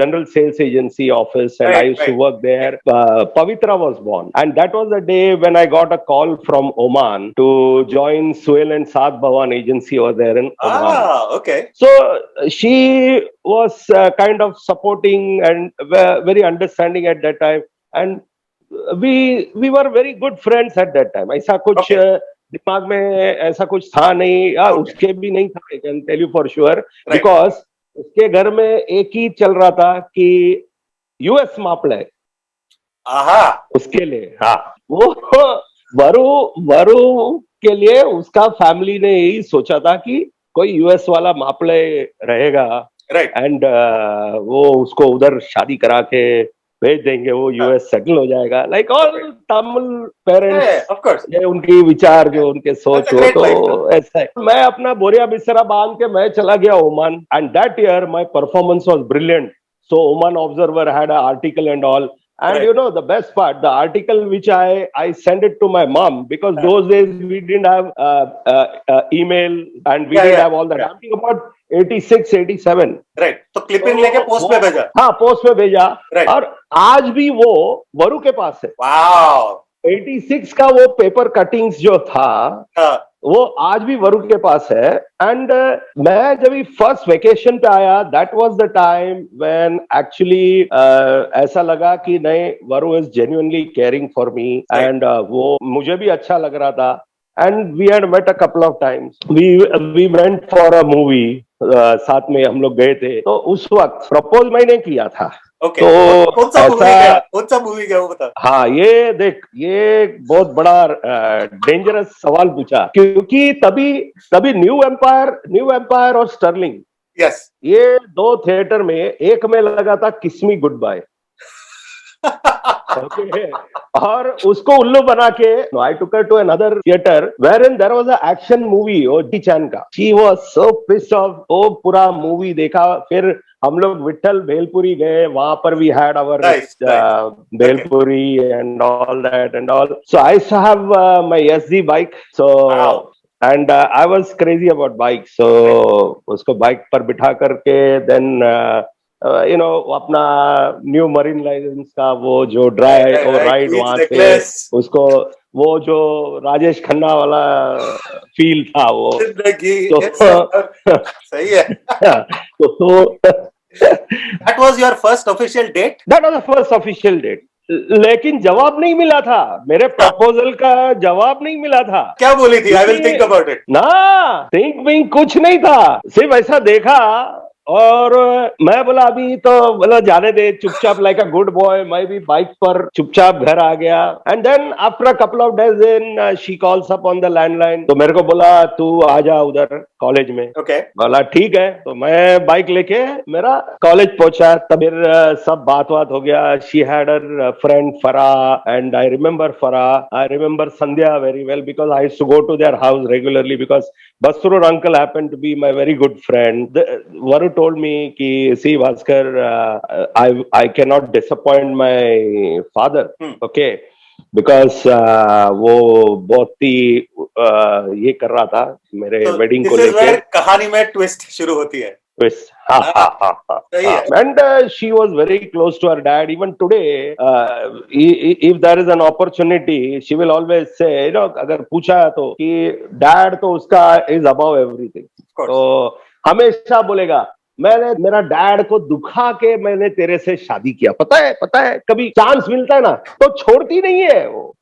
General Sales Agency office, and I used to work there. Pavitra was born. And that was the day when I got a call from Oman to join Suel and Saad Bhawan agency over there in Oman. Okay. So she was kind of supporting and very understanding at that time. And we were very good friends at that time. ऐसा कुछ दिमाग में ऐसा कुछ था नहीं, उसके भी नहीं था, I can tell you for sure, because उसके घर में एक ही चल रहा था कि यूएस मापले उसके लिए, हाँ, वो वरु के लिए उसका फैमिली ने यही सोचा था कि कोई यूएस वाला मापले रहेगा, एंड वो उसको उधर शादी करा के भेज देंगे, वो यूएस सेटल हो जाएगा, लाइक ऑल तमिल पेरेंट्स, ये उनकी विचार जो उनके सोच हो, तो ऐसा है। मैं अपना बोरिया बिस्तरा बांध के मैं चला गया Oman, and that year my performance was brilliant, so Oman observer had a article and all. And you know the best part, the article which I sent it to my mom, because those days we didn't have email and we didn't have all that. I'm talking about 86, 87. Right. तो clipping लेके post पे भेजा. हाँ, post पे भेजा. और आज भी वो वरु के पास है. Wow. 86 का वो पेपर कटिंग्स जो था, वो आज भी वरु के पास है. एंड मैं जब फर्स्ट वेकेशन पे आया, that was the time when actually ऐसा लगा कि नहीं, Varu is genuinely caring for me, and वो मुझे भी अच्छा लग रहा था. And we had met a couple of times, we went for a movie, साथ में हम लोग गए थे. तो उस वक्त प्रपोज मैंने किया था. Okay. तो कौन सा मूवी क्या वो बता. हाँ, ये देख, ये बहुत बड़ा डेंजरस सवाल पूछा, क्योंकि तभी न्यू एम्पायर और स्टर्लिंग, यस, ये दो थिएटर में, एक में लगा था किस मी गुड बाय. Okay. और उसको उल्लू बना के I took her to another theater wherein there was an action movie, जी चैन का. She was so pissed off. वो पूरा मूवी देखा, फिर हम लोग विठल भेलपुरी गए, वहां पर we had our bhelpuri and all that and all. So I used to have my SD bike. So and I was crazy about bikes. So उसको बाइक पर बिठा करके then अपना न्यू मरीन लाइसेंस का वो जो राइड वहां पे, उसको वो जो राजेश खन्ना वाला फील था वो, तो सही है. तो That was your first official date? That was the first official date. लेकिन जवाब नहीं मिला था, मेरे प्रपोजल का जवाब नहीं मिला था। क्या बोली थी? I will think about it. ना, थिंक विंक कुछ नहीं था, सिर्फ ऐसा देखा और मैं बोला अभी तो बोला जाने दे, चुपचाप लाइक अ गुड बॉय मैं भी बाइक पर चुपचाप घर आ गया। And then after a couple of days in she calls up on the landline, तो मेरे को बोला तू आ जा उधर कॉलेज में। ओके। बोला ठीक है, तो मैं बाइक लेके मेरा कॉलेज पहुंचा। तब फिर सब बात हो गया। She had her friend Farah and I remember Farah, I remember Sandhya very well because I used to go to their house regularly because Basrur uncle happened to be my very good friend. Varu told me कि see Bhaskar, I cannot disappoint my father, okay, because वो बहुत ही ये कर रहा था मेरे wedding को लेके। कहानी में ट्विस्ट शुरू होती है। Twist. And she was very close to her dad. Even today, if there is an opportunity, she will always say, you know, अगर पूछा तो कि dad तो उसका is above everything. तो हमेशा बोलेगा मैंने मेरा डैड को दुखा के मैंने तेरे से शादी किया, पता है कभी चांस मिलता है ना तो छोड़ती नहीं है, वो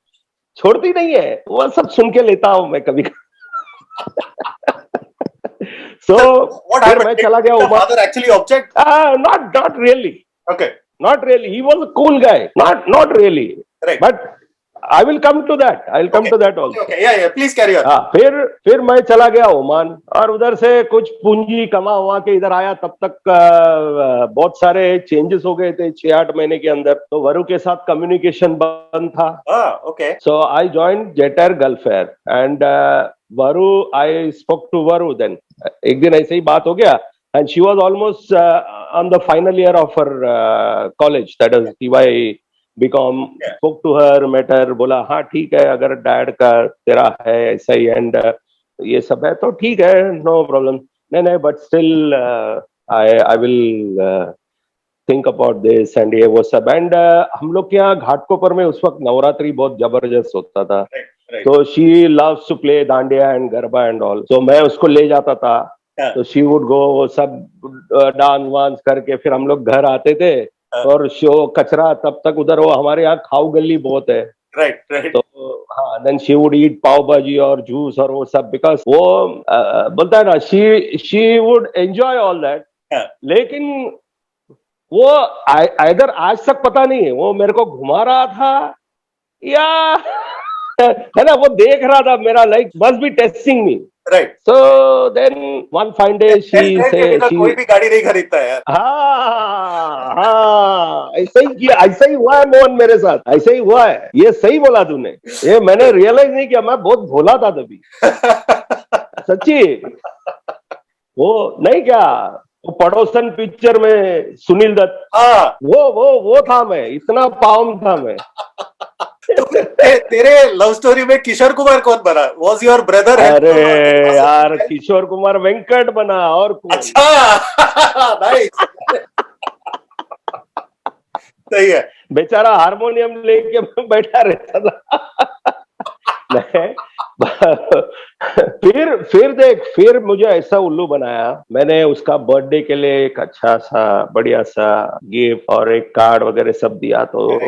छोड़ती नहीं है, वो सब सुन के लेता हूं मैं कभी। So what happened? मैं चला गया। Did the father actually object? Not really. Okay. Not really. He was a cool guy. Not really. Right. But I will come to that. I will come to that also. Okay. Yeah. Please carry on. फिर मैं चला गया Oman और उधर से कुछ पूंजी कमा हुआ के इधर आया। तब तक बहुत सारे चेंजेस हो गए थे 6-8 महीने के अंदर। तो वरु के साथ कम्युनिकेशन बंद था। Okay. So I joined Jet Air Gulf Air and Varu, I spoke to Varu then. एक दिन ऐसे ही बात हो गया and she was almost on the final year of her college, that is TY BCom. Spoke to her, met her, बोला हाँ ठीक है अगर डैड का तेरा है ऐसा ही एंड ये सब है तो ठीक है, नो प्रॉब्लम। नहीं but still I will think about this and ये वो सब। एंड हम लोग के यहाँ घाटकोपर में उस वक्त नवरात्रि बहुत जबरदस्त होता था। तो she loves to play dandiya and garba and all, तो मैं उसको ले जाता था। तो शी वुड गो, वो सब डांस वांस करके फिर हम लोग घर आते थे और शो कचरा तब तक उधर, वो हमारे यहाँ खाऊ गली बहुत है। राइट। तो हाँ, देन शी वुड ईट पाव भाजी और जूस और वो सब, बिकॉज वो बोलता है ना she would enjoy all that. लेकिन वो इधर आज तक पता नहीं है वो मेरे को घुमा रहा था या है ना, वो देख रहा था मेरा, like must be testing me. Right. So then one fine day she say कोई भी गाड़ी नहीं खरीदता है यार। हाँ ऐसा ही किया, ऐसा ही हुआ है मोहन मेरे साथ, ऐसा ही हुआ है। ये सही बोला तूने, ये मैंने रियलाइज नहीं किया, मैं बहुत भोला था तभी। सच्ची वो नहीं क्या, वो पड़ोसन पिक्चर में सुनील दत्त, वो था मैं, इतना पाउम था मैं। तेरे लव स्टोरी में किशोर कुमार कौन बना? Was your brother? अरे यार किशोर कुमार वेंकट बना और कौन? अच्छा नाइस। सही है। बेचारा हारमोनियम लेके बैठा रहता था। फिर देख, फिर मुझे ऐसा उल्लू बनाया। मैंने उसका बर्थडे के लिए एक अच्छा सा बढ़िया सा गिफ्ट और एक कार्ड वगैरह सब दिया, तो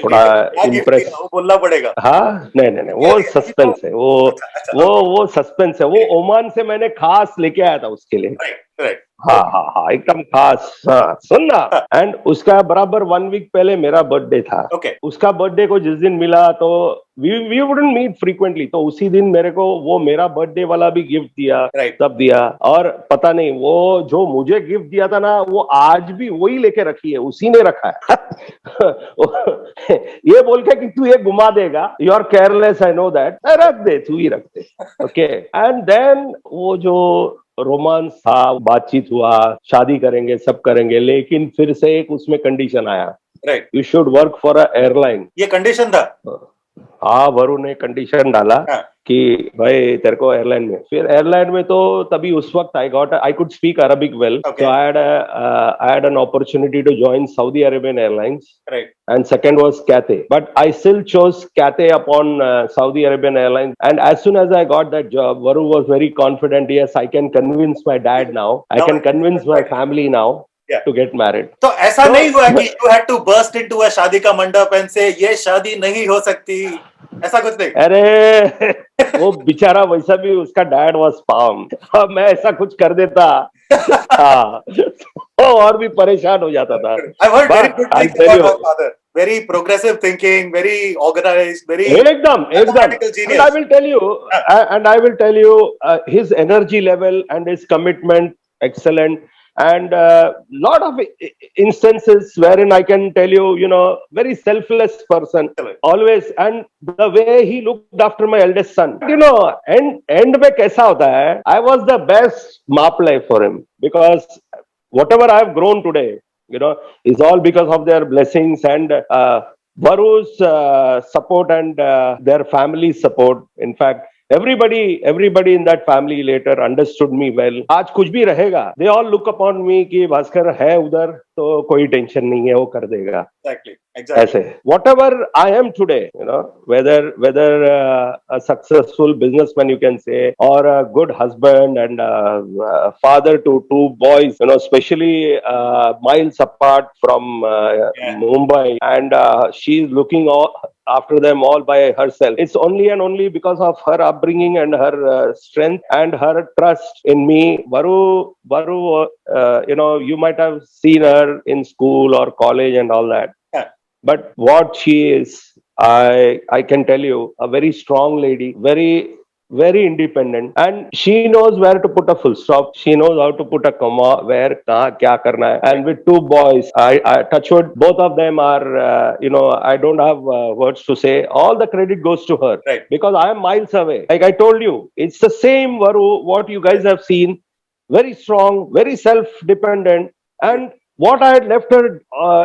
थोड़ा इम्प्रेस बोलना पड़ेगा। हाँ नहीं वो सस्पेंस है, वो सस्पेंस है। वो ओमान से मैंने खास लेके आया था उसके लिए। राइट। हाँ एकदम खास। हाँ सुनना, एंड उसका बराबर 1 वीक पहले मेरा बर्थडे था। उसका बर्थडे को जिस दिन मिला तो वी वुडंट मीट फ्रीक्वेंटली, तो उसी दिन मेरे को वो मेरा बर्थडे वाला भी गिफ्ट दिया, सब दिया। और पता नहीं वो जो मुझे गिफ्ट दिया था ना, वो आज भी वही लेके रखी है, उसी ने रखा है। ये बोल के कि तू ये घुमा देगा, you are careless, I know that, रख दे, तू ही रख दे। ओके, एंड देन वो जो रोमांस था, बातचीत हुआ, शादी करेंगे, सब करेंगे, लेकिन फिर से एक उसमें कंडीशन आया, right, you should work for a airline. ये कंडीशन था? हाँ, वरुण ने कंडीशन डाला कि भाई तेरे को एयरलाइन में। फिर एयरलाइन में तो तभी उस वक्त I could speak Arabic well, so I had an opportunity to join Saudi Arabian Airlines, right, and second was Cathay, but I still chose Cathay upon Saudi Arabian Airlines. And as soon as I got that job, Varu was very confident, yes, I can convince my dad now, I can convince my family now, to get married. तो ऐसा So- नहीं हुआ कि you had to burst into a शादी का मंडप and say ये शादी नहीं हो सकती, ऐसा कुछ नहीं? अरे वो बेचारा वैसा भी उसका डैड वाज पाम, अब मैं ऐसा कुछ कर देता हाँ वो और भी परेशान हो जाता था. I've heard very But good I'll things tell about you, her father. Very progressive thinking, very organized, very एकदम mathematical and genius. I will tell you his energy level and his commitment excellent, and lot of instances wherein I can tell you know, very selfless person always, and the way he looked after my eldest son, you know, end में कैसा होता है, I was the best मापले for him, because whatever I have grown today, you know, is all because of their blessings and Varu's support and their family's support. In fact, everybody in that family later understood me well. आज कुछ भी रहेगा, they all look upon me कि भास्कर है उधर तो कोई tension नहीं है, वो कर देगा. Exactly. ऐसे whatever I am today, you know, whether a successful businessman you can say, or a good husband and father to two boys, you know, especially miles apart from Mumbai, and she's looking after them all by herself. It's only and only because of her upbringing and her strength and her trust in me. Varu, you know, you might have seen her in school or college and all that. But what she is, I can tell you, a very strong lady, very independent, and she knows where to put a full stop. She knows how to put a comma, where, kahan, kya karna hai. And with two boys, I touch wood, both of them are, you know, I don't have words to say. All the credit goes to her, Right. because I am miles away. Like I told you, it's the same Varu, what you guys have seen, very strong, very self-dependent, and what I had left her,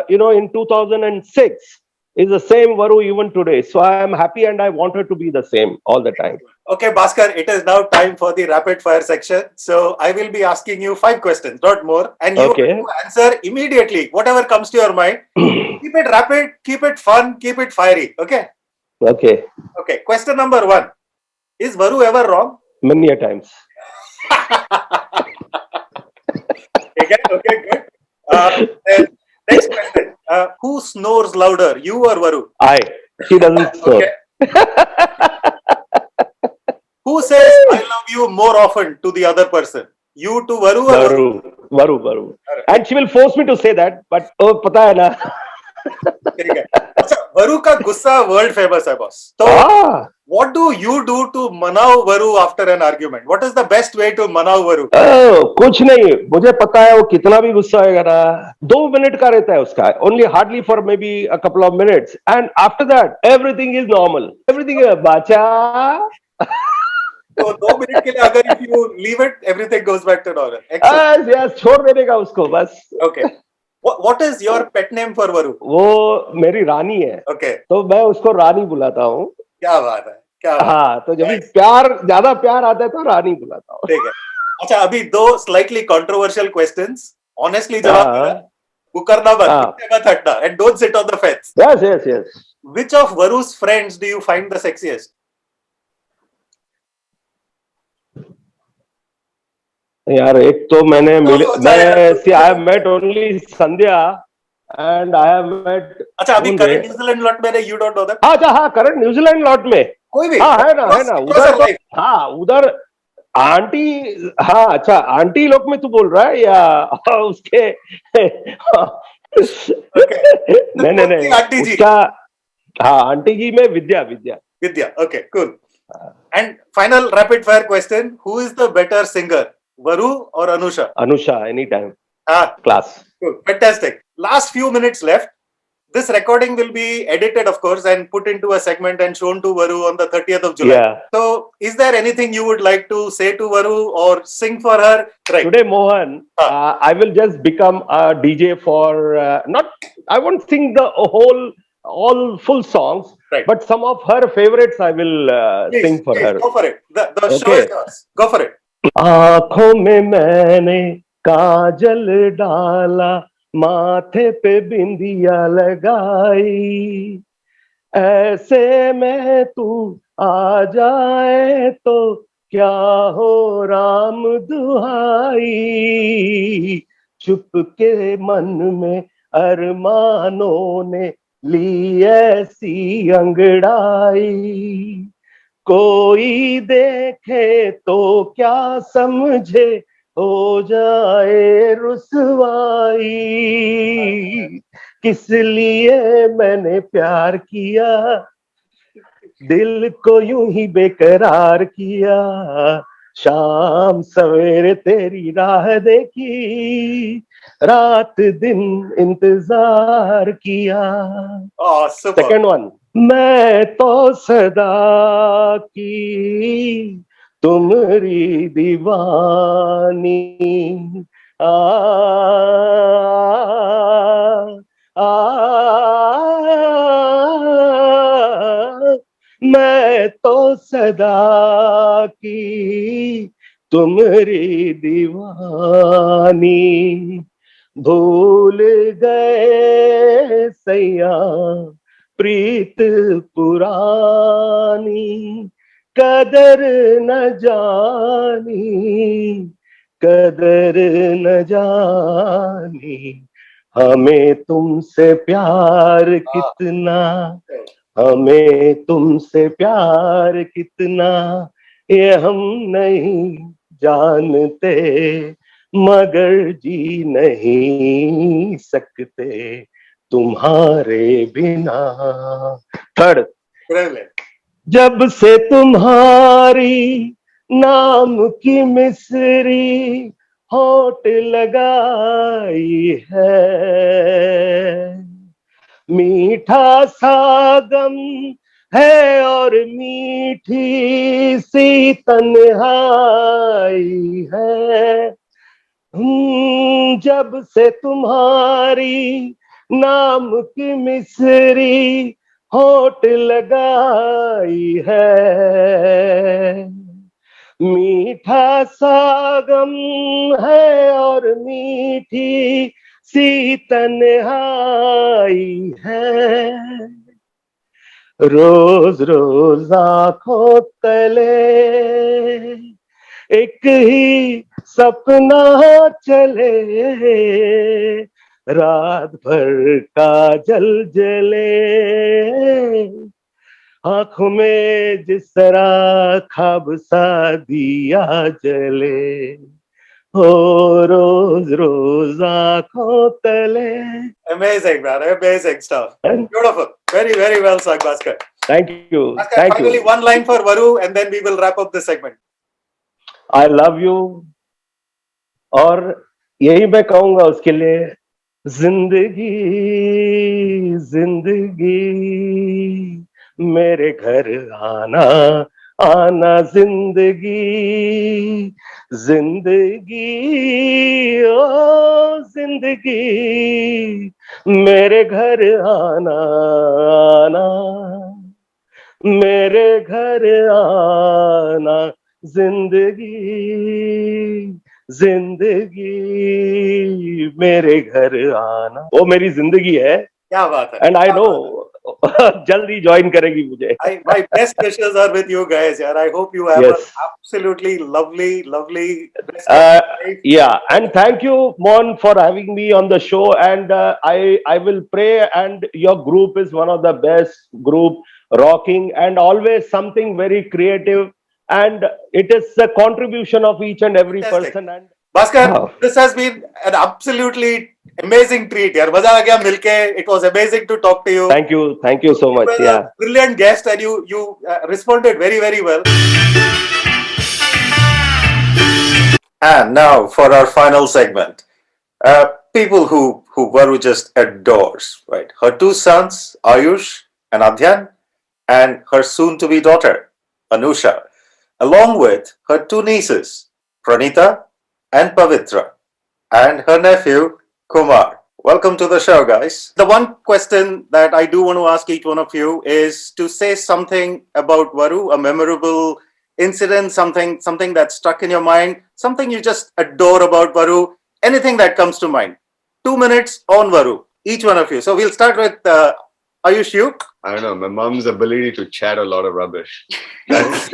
you know, in 2006 is the same Varu even today. So I am happy and I want her to be the same all the time. Okay, Bhaskar, it is now time for the rapid fire section. So I will be asking you 5 questions, not more. And you Okay. have to answer immediately, whatever comes to your mind. Keep it rapid, keep it fun, keep it fiery. Okay? Okay. Okay. Question number 1. Is Varu ever wrong? Many a times. Okay, good. Then next question. Who snores louder, you or Varu? She doesn't snore. Who says I love you more often to the other person? You to Varu or Varu. And she will force me to say that, but oh, pata hai na. ठीक है. अच्छा, वरु का गुस्सा world famous है boss. तो what do you do to मनाओ वरु after an argument? What is the best way to मनाओ वरु? कुछ नहीं, मुझे पता है वो कितना भी गुस्सा होगा ना, 2 मिनट का रहता है उसका, only hardly for maybe a couple of minutes, and after that everything is normal. Everything is bacha. तो 2 मिनट के लिए अगर if you leave it, everything goes back to normal. Yes, छोड़ देने का उसको बस. Okay. What is your pet name for Varu? वो मेरी रानी है. Okay. तो मैं उसको रानी बुलाता हूँ. क्या बात है, क्या बात. हाँ, तो जब भी ज्यादा प्यार आता है तो रानी बुलाता हूँ. ठीक है. अच्छा, अभी 2 slightly controversial questions. Honestly जवाब देना. मुकरना मत हटना, and don't sit on the fence. Yes. Which of Varu's friends do you find the sexiest? यार एक तो मैंने I have met only Sandhya and I have met. अच्छा, अभी करंट न्यूजीलैंड लॉट में you don't know them? हाँ, current New Zealand lot में कोई भी? हाँ है ना उधर. हाँ उधर आंटी. हाँ अच्छा, आंटी लोग में तू बोल रहा है या उसके? नहीं आंटी जी. उसका हाँ, आंटी जी में विद्या. Okay, cool. And final rapid fire question: who is the better singer, Varu or Anusha? Anusha, anytime. Class. Cool. Fantastic. Last few minutes left. This recording will be edited, of course, and put into a segment and shown to Varu on the 30th of July. Yeah. So, is there anything you would like to say to Varu or sing for her? Right. Today, Mohan, I will just become a DJ for I won't sing the all full songs, right, but some of her favorites I will sing for her. Go for it. The show is yours. Go for it. आँखों में मैंने काजल डाला, माथे पे बिंदिया लगाई, ऐसे में तू आ जाए तो क्या हो राम दुहाई, चुपके मन में अरमानों ने ली ऐसी अंगड़ाई, कोई देखे तो क्या समझे, हो जाए रुसवाई। किस लिए मैंने प्यार किया, दिल को यूं ही बेकरार किया, शाम सवेरे तेरी राह देखी, रात दिन इंतजार किया। सेकंड वन, मैं तो सदा की तुम्हारी दीवानी, आ, आ, मैं तो सदा की तुम्हारी दीवानी, भूल गए सैया प्रीत पुरानी, कदर न जानी, कदर न जानी, हमें तुमसे प्यार कितना, हमें तुमसे प्यार कितना, ये हम नहीं जानते, मगर जी नहीं सकते तुम्हारे बिना। थर्ड, जब से तुम्हारी नाम की मिसरी होठ लगाई है, मीठा सा गम है और मीठी सी तन्हाई है, जब से तुम्हारी नाम की मिसरी होठ लगाई है, मीठा सा गम है और मीठी सी तन्हाई है, रोज रोज आंखों तले एक ही सपना चले, रात भर काजल जले, आंखों में जिस तरह ख्वाब सा दिया जले, हो रोज रोज आंखों तले। Amazing, man. Amazing stuff. Beautiful. Very, very well sung, Bhaskar. Thank you. Bhaskar, Thank finally, you. one line for Varu, and then we will wrap up this segment. I love you. और यही मैं कहूंगा उसके लिए, जिंदगी जिंदगी मेरे घर आना आना, जिंदगी जिंदगी ओ जिंदगी मेरे घर आना आना, मेरे घर आना, जिंदगी जिंदगी मेरे घर आना, वो मेरी जिंदगी है। क्या बात है? एंड आई नो जल्दी ज्वाइन करेगी मुझे। My best wishes are with you guys, yaar. I hope you have Yes. an absolutely lovely rest of Uh, your life. yeah, and thank you, Mohan, for having me on the show. And I will pray. And your group is one of the best group, rocking, and always something very creative. And it is a contribution of each and every Fantastic. person. And Bhaskar, Wow. this has been an absolutely amazing treat, yaar. मजा आ गया मिलके. It was amazing to talk to you. Thank you so much. You were Yeah. a brilliant guest, and you responded very well. And now for our final segment, people who Varu just adores, right? Her two sons, Ayush and Adhyan, and her soon-to-be daughter, Anusha, along with her two nieces, Pranita and Pavitra, and her nephew, Kumar. Welcome to the show, guys. The one question that I do want to ask each one of you is to say something about Varu, a memorable incident, something that stuck in your mind, something you just adore about Varu, anything that comes to mind. 2 minutes on Varu, each one of you. So we'll start with Ayush, you. I don't know, my mom's ability to chat a lot of rubbish. That's,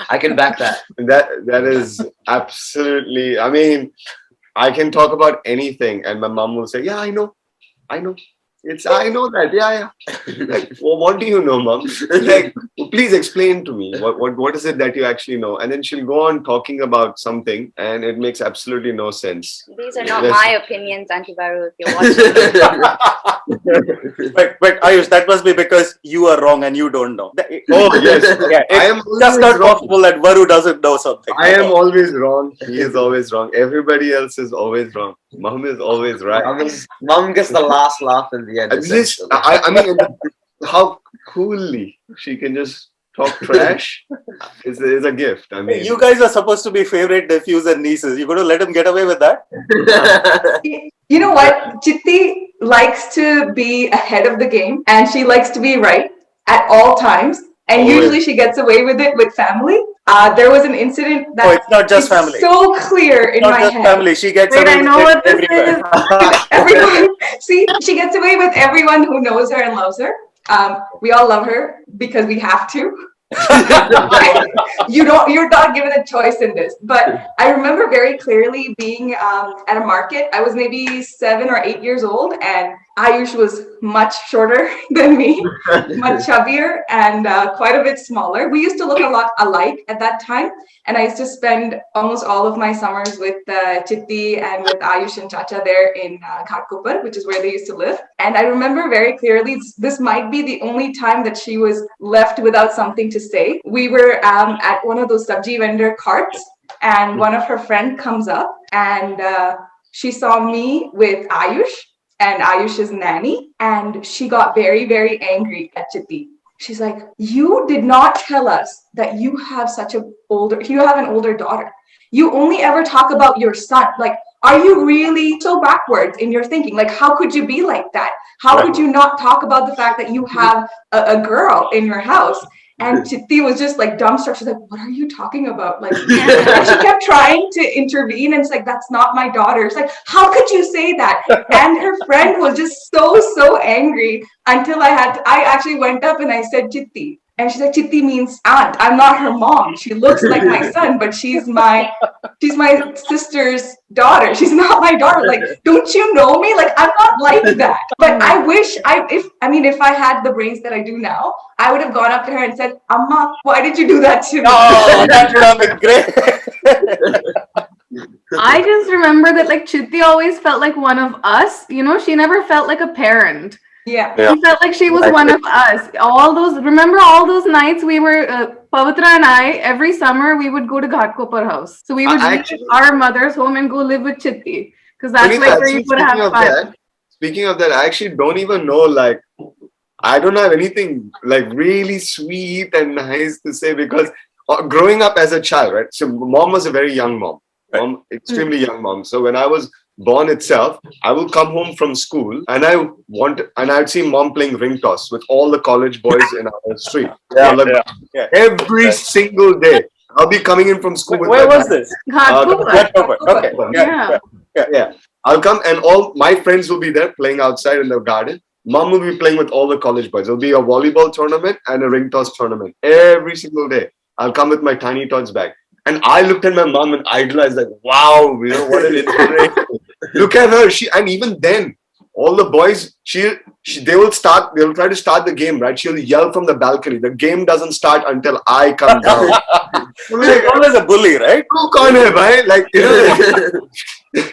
I can back that. that is absolutely, I mean, I can talk about anything, and my mom will say, "Yeah, I know. I know that. Yeah. Like, well, what do you know, mom? Like, please explain to me. What is it that you actually know?" And then she'll go on talking about something, and it makes absolutely no sense. These are not my opinions, Auntie Varu, if you're watching. But Ayush, that must be because you are wrong and you don't know. Oh yes, Yeah, I am just not wrong. possible that Varu doesn't know something. I am always wrong. He is always wrong. Everybody else is always wrong. Mom is always right. Mom gets the last laugh in the end. I mean, how coolly she can just talk trash is a gift. I mean, You guys are supposed to be favorite nephews and nieces. You're going to let him get away with that? You know what? Chitti likes to be ahead of the game and she likes to be right at all times. And usually she gets away with it with family. There was an incident that it's not just family. So clear in Not my just head. family. She gets Wait, away I with know it what this everywhere. is. Everyone, see, she gets away with everyone who knows her and loves her. We all love her because we have to. You're not given a choice in this. But I remember very clearly being at a market. I was maybe 7 or 8 years old, and Ayush was much shorter than me, much chubbier, and quite a bit smaller. We used to look a lot alike at that time, and I used to spend almost all of my summers with Chitti and with Ayush and Chacha there in Ghatkopar, which is where they used to live. And I remember very clearly, this might be the only time that she was left without something to say. We were at one of those sabji vendor carts, and one of her friend comes up, and she saw me with Ayush and Ayush's nanny, and she got very, very angry at Chitti. She's like, "You did not tell us that you have an older daughter. You only ever talk about your son. Like, are you really so backwards in your thinking? Like, how could you be like that? How could you not talk about the fact that you have a girl in your house?" And Chitti was just like dumbstruck. She's like, "What are you talking about?" Like, and she kept trying to intervene, and it's like, "That's not my daughter." It's like, "How could you say that?" And her friend was just so angry until I actually went up and I said, "Chitti." And she's like, "Chitti means aunt. I'm not her mom. She looks like my son, but she's my sister's daughter. She's not my daughter. Like, don't you know me? Like, I'm not like that." But I wish if I had the brains that I do now, I would have gone up to her and said, "Amma, why did you do that to me?" Oh, that would have been great. I just remember that like Chitti always felt like one of us. You know, she never felt like a parent. Yeah. She felt like she was one of us. Remember all those nights we were, Pavitra and I, every summer we would go to Ghatkopar house. So we would leave our mother's home and go live with Chitti. Because that's like where you could have fun. Speaking of that, I actually don't even know, like, I don't have anything like really sweet and nice to say because growing up as a child, right? So mom was a very young mom. Extremely young mom. So when I was born itself, I will come home from school and I'd see mom playing ring toss with all the college boys in our street. Every single day. I'll be coming in from school. Where was this? Ghatkopar. Okay. Yeah. I'll come and all my friends will be there playing outside in the garden. Mom will be playing with all the college boys. There'll be a volleyball tournament and a ring toss tournament every single day. I'll come with my tiny tots bag. And I looked at my mom and idolized, like, wow, you know, what an inspiration. Look at her. And even then, all the boys, they'll try to start the game, right? She'll yell from the balcony. The game doesn't start until I come down. She's always a bully, right? Right? Like, you know. Bully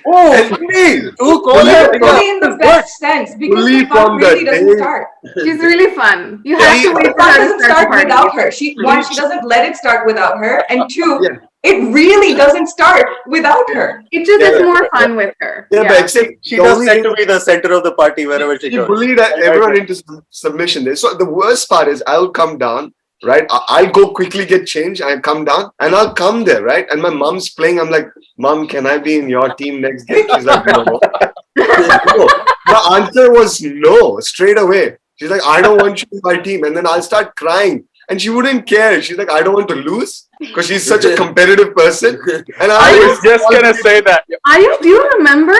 in the best sense because the fun really doesn't start. She's really fun. You have to wait for her to start without her. She doesn't let it start without her, and two, it really doesn't start without her. It just is more fun with her. Yeah, but except she does tend to be the center of the party wherever she goes. She bullied everyone into submission. So the worst part is I'll come down, right? I'll go quickly get changed. I come down and I'll come there, right? And my mom's playing. I'm like, "Mom, can I be in your team next game?" She's like, "No." No. The answer was no, straight away. She's like, "I don't want you in my team." And then I'll start crying. And she wouldn't care. She's like, "I don't want to lose," because she's such a competitive person. And I was just gonna say that. Do you remember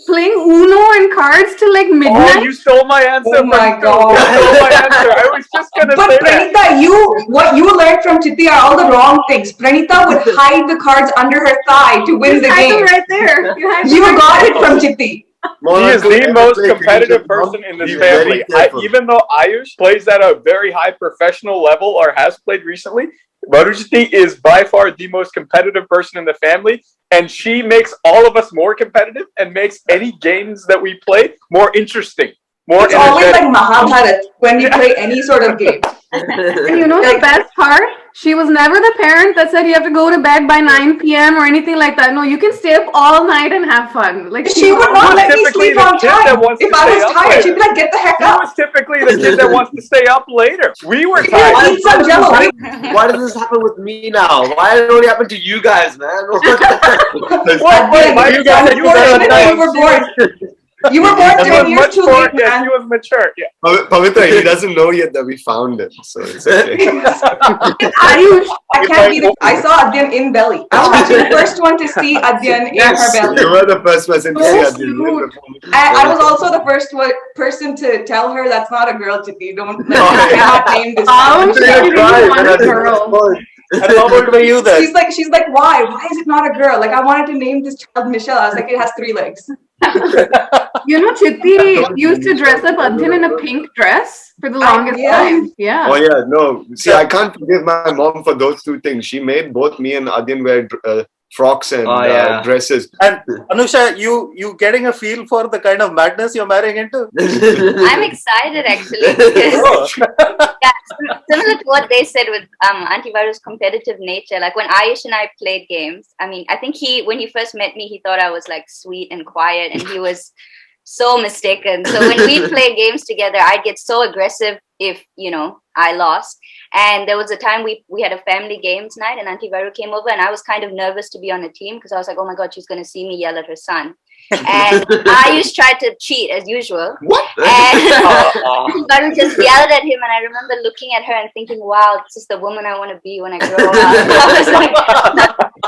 playing Uno and cards till like midnight. Oh, you stole my answer. Oh my God. You stole my answer. I was just gonna But say Pranita, that. what you learned from Chitti are all the wrong things. Pranita would hide the cards under her thigh to win the game. Right there. You got it from Chitti. He is the most competitive person in this family. Even though Ayush plays at a very high professional level or has played recently, Varu is by far the most competitive person in the family, and she makes all of us more competitive and makes any games that we play more interesting. It's always like Mahabharat when we play any sort of game. And you know the best part? She was never the parent that said you have to go to bed by 9 p.m. or anything like that. No, you can stay up all night and have fun. Like she would not let me sleep on time. If I was tired, she'd be like, "Get the heck up." She was typically the kid that wants to stay up later. We were tired. Eat some Jello. Why does this happen with me now? Why did it only happen to you guys, man? Unfortunately, you were born. You were born 10 years too late, man. He was mature. Yeah. Pavitra, he doesn't know yet that we found it, so it's okay. Ayush, I can't be I saw Adyan in belly. I was actually the first one to see Adyan in her belly. You were the first person to see Adyan. I was also the first person to tell her that's not a girl, Chitti. Don't cannot name this. Girl. And how old were you then? She's like, why? Why is it not a girl? Like, I wanted to name this child Michelle. I was like, it has 3 legs. You know, Chitti used to dress up Adyan in a pink dress for the longest time. Yeah. Oh yeah, no. See, I can't forgive my mom for those 2 things. She made both me and Adyan wear frocks and dresses. And Anusha, you getting a feel for the kind of madness you're marrying into? I'm excited actually because similar to what they said with Auntie Varu's competitive nature. Like when Ayush and I played games, I mean, I think when he first met me, he thought I was like sweet and quiet, and he was so mistaken. So when we play games together, I'd get so aggressive if, I lost. And there was a time we had a family games night and Auntie Varu came over and I was kind of nervous to be on the team because I was like, oh my God, she's going to see me yell at her son. And Ayush tried to cheat as usual. What? And Varu just yelled at him and I remember looking at her and thinking, wow, this is the woman I want to be when I grow up. I was like,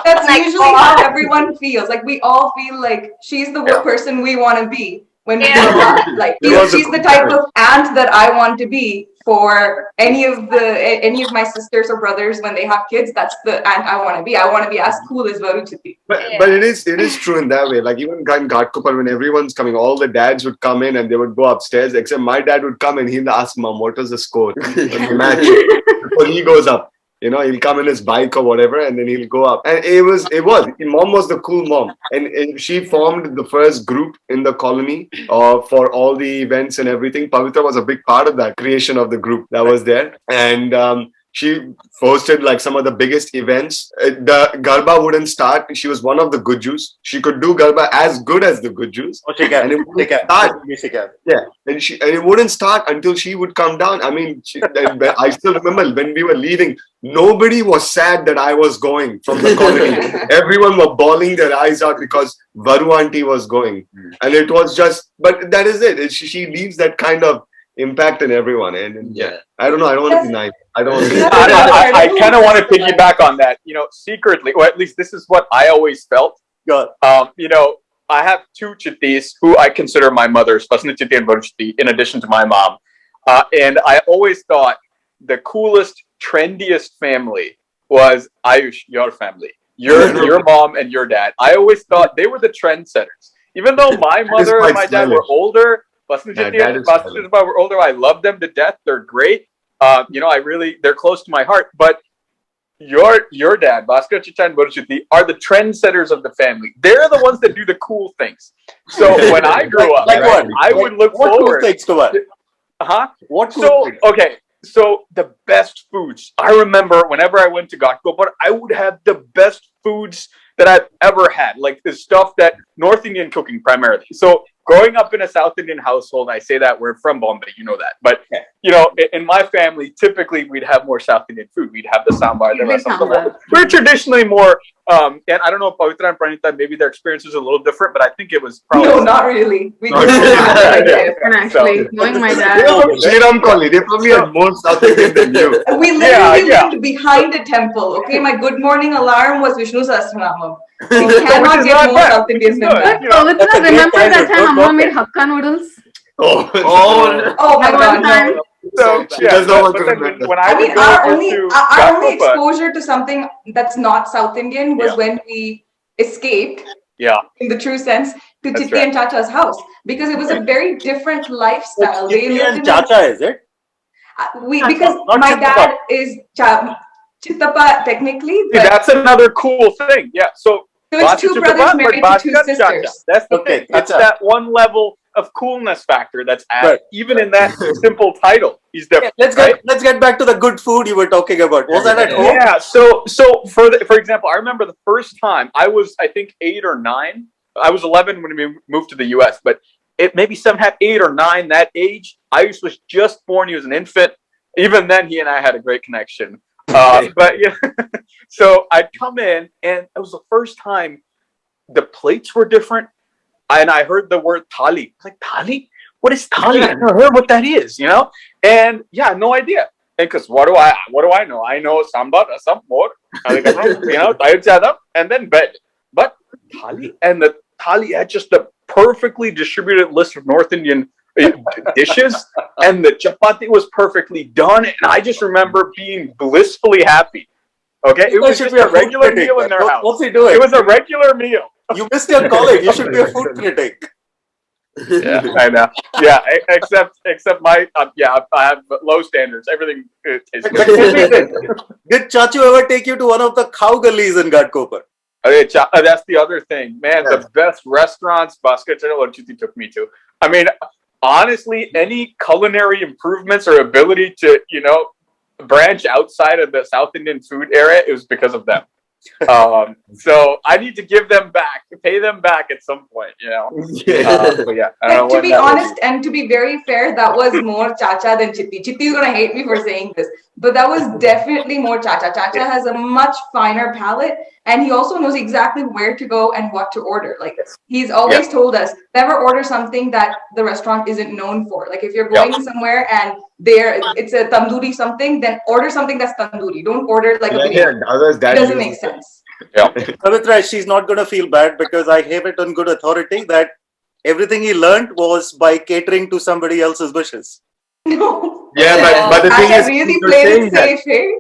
that's usually how everyone feels. Like we all feel like she's the person we want to be when we grow up. Like she's the type of aunt that I want to be for any of my sisters or brothers when they have kids. That's the aunt I want to be. I want to be as cool as Varu Chitti. But it is true in that way. Like even in Ghatkopar, when everyone's coming, all the dads would come in and they would go upstairs. Except my dad would come and he'll ask Mom, what was the score of the match? Before he goes up. He'll come in his bike or whatever, and then he'll go up. And it was. Mom was the cool mom, and she formed the first group in the colony for all the events and everything. Pavitra was a big part of that creation of the group that was there, and she hosted like some of the biggest events. The Garba wouldn't start. She was one of the Gujjus. She could do Garba as good as the Gujjus. Oh, she can. And it wouldn't start. She can. Yeah, and it wouldn't start until she would come down. I mean, I still remember when we were leaving, nobody was sad that I was going from the colony. Everyone were bawling their eyes out because Varu auntie was going. And it was just, but that is it. She leaves that kind of impact in everyone. And I don't know. I don't want to be nice. I don't want to be I kind of want to piggyback on that, secretly, or at least this is what I always felt. I have 2 Chittis who I consider my mothers, Vasna Chitti and Varu Chitti, in addition to my mom. And I always thought the coolest, trendiest family was Ayush, your family. Your mom and your dad. I always thought they were the trendsetters. Even though my mother and my dad were older, Vasna Chitti and Vasna Chitti were older, I love them to death. They're great. They're close to my heart. But your dad, Bhaskar Chitta and Varu Chitti, are the trendsetters of the family. They're the ones that do the cool things. So when I grew up, I would look forward. What cool things to what? What cool things? Okay. So the best foods. I remember whenever I went to Ghatkopar, I would have the best foods that I've ever had. Like the stuff that North Indian cooking primarily. So growing up in a South Indian household, I say that we're from Bombay, you know that. But, in my family, typically we'd have more South Indian food. We'd have the sambar, the rasam. We're traditionally more, and I don't know if Pavitra and Pranita, maybe their experience is a little different, but I think it was probably... No, not really. We different actually. Knowing my dad. They probably have more South Indian than you. We literally lived behind a temple, okay? My good morning alarm was Vishnu Sahasranamam. You Which cannot is get not more bad, South which Indian is than good. that. You know, Pavitra, remember that time Amma made hakka noodles? Oh, Oh my That God, one time. no. So she does not want to then remember. when I I would mean, go our over only to our only Ghatkopar, exposure to something that's not South Indian was Yeah. when we escaped, yeah, in the true sense, to That's Chitti right. and Chacha's house because it was a very different lifestyle. They Chitti lived and in a, Chacha, is it? because Not my Chittappa. dad is Chittappa technically, See, but that's another cool thing. Yeah, so it's two brothers married to two Chacha. sisters. That's the Okay, thing. It's Chacha. that one level of coolness factor that's added, Right. even in that simple title. He's different. Let's get back to the good food you were talking about. Was that at home? Yeah. So for example, I remember the first time I was, I think 8 or 9. I was 11 when we moved to the U.S., but it maybe 7, 8 or 9 that age. I was just born. He was an infant. Even then, he and I had a great connection. But yeah, so I'd come in, and it was the first time the plates were different, and I heard the word thali. I was like, thali? What is thali? I never heard what that is, you know? And yeah, no idea. And because what do I know? I know sambar, rasam, more, you know, tayar chadam, and then bed. But thali, and the thali had just a perfectly distributed list of North Indian dishes, and the chapati was perfectly done, and I just remember being blissfully happy. Okay, it was just a regular meal in their house. What's he doing? It was a regular meal. You missed your college. You should be a food critic. Yeah, I know. Yeah, except my I have low standards. Everything tastes But tell me this, did Chachu ever take you to one of the cow gullies in Ghatkopar? Okay, that's the other thing, man. The best restaurants Bhaskar Chitti took me to. I mean, honestly, any culinary improvements or ability to, you know, branch outside of the South Indian food area, it was because of them. So I need to give them back, pay them back at some point, you know. But yeah, I don't know And to when be that will honest and to be very fair, that was more Chacha than Chitti. Chitti is gonna hate me for saying this, but that was definitely more Chacha. Chacha has a much finer palate, and he also knows exactly where to go and what to order. Like he's always told us, never order something that the restaurant isn't known for. Like if you're going somewhere and it's a tandoori something, then order something that's tandoori. Don't order like a biryani. It doesn't make sense. Yeah. Pavitra, she's not going to feel bad because I have it on good authority that everything he learned was by catering to somebody else's wishes. No. Yeah, but the thing Chacha is, really you're played saying it that- safe, eh?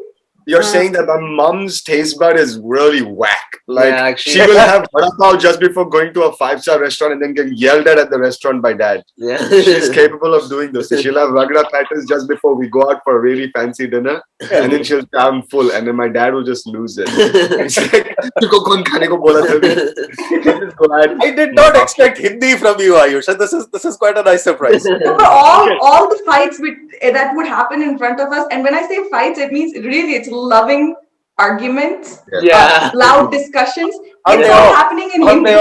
You're saying that my mom's taste bud is really whack. Like Yeah, actually. she will have vada pav just before going to a 5-star restaurant and then get yelled at the restaurant by dad. Yeah. She's capable of doing this. She'll have ragda patties just before we go out for a really fancy dinner, and then she'll say, I'm full, and then my dad will just lose it. It's like, "Tuko kaun khane ko bola tha?" I did not expect Hindi from you, Ayush. And this is quite a nice surprise. So for all the fights that would happen in front of us, and when I say fights, it means really it's loving arguments, loud discussions. It's all happening in Hindi.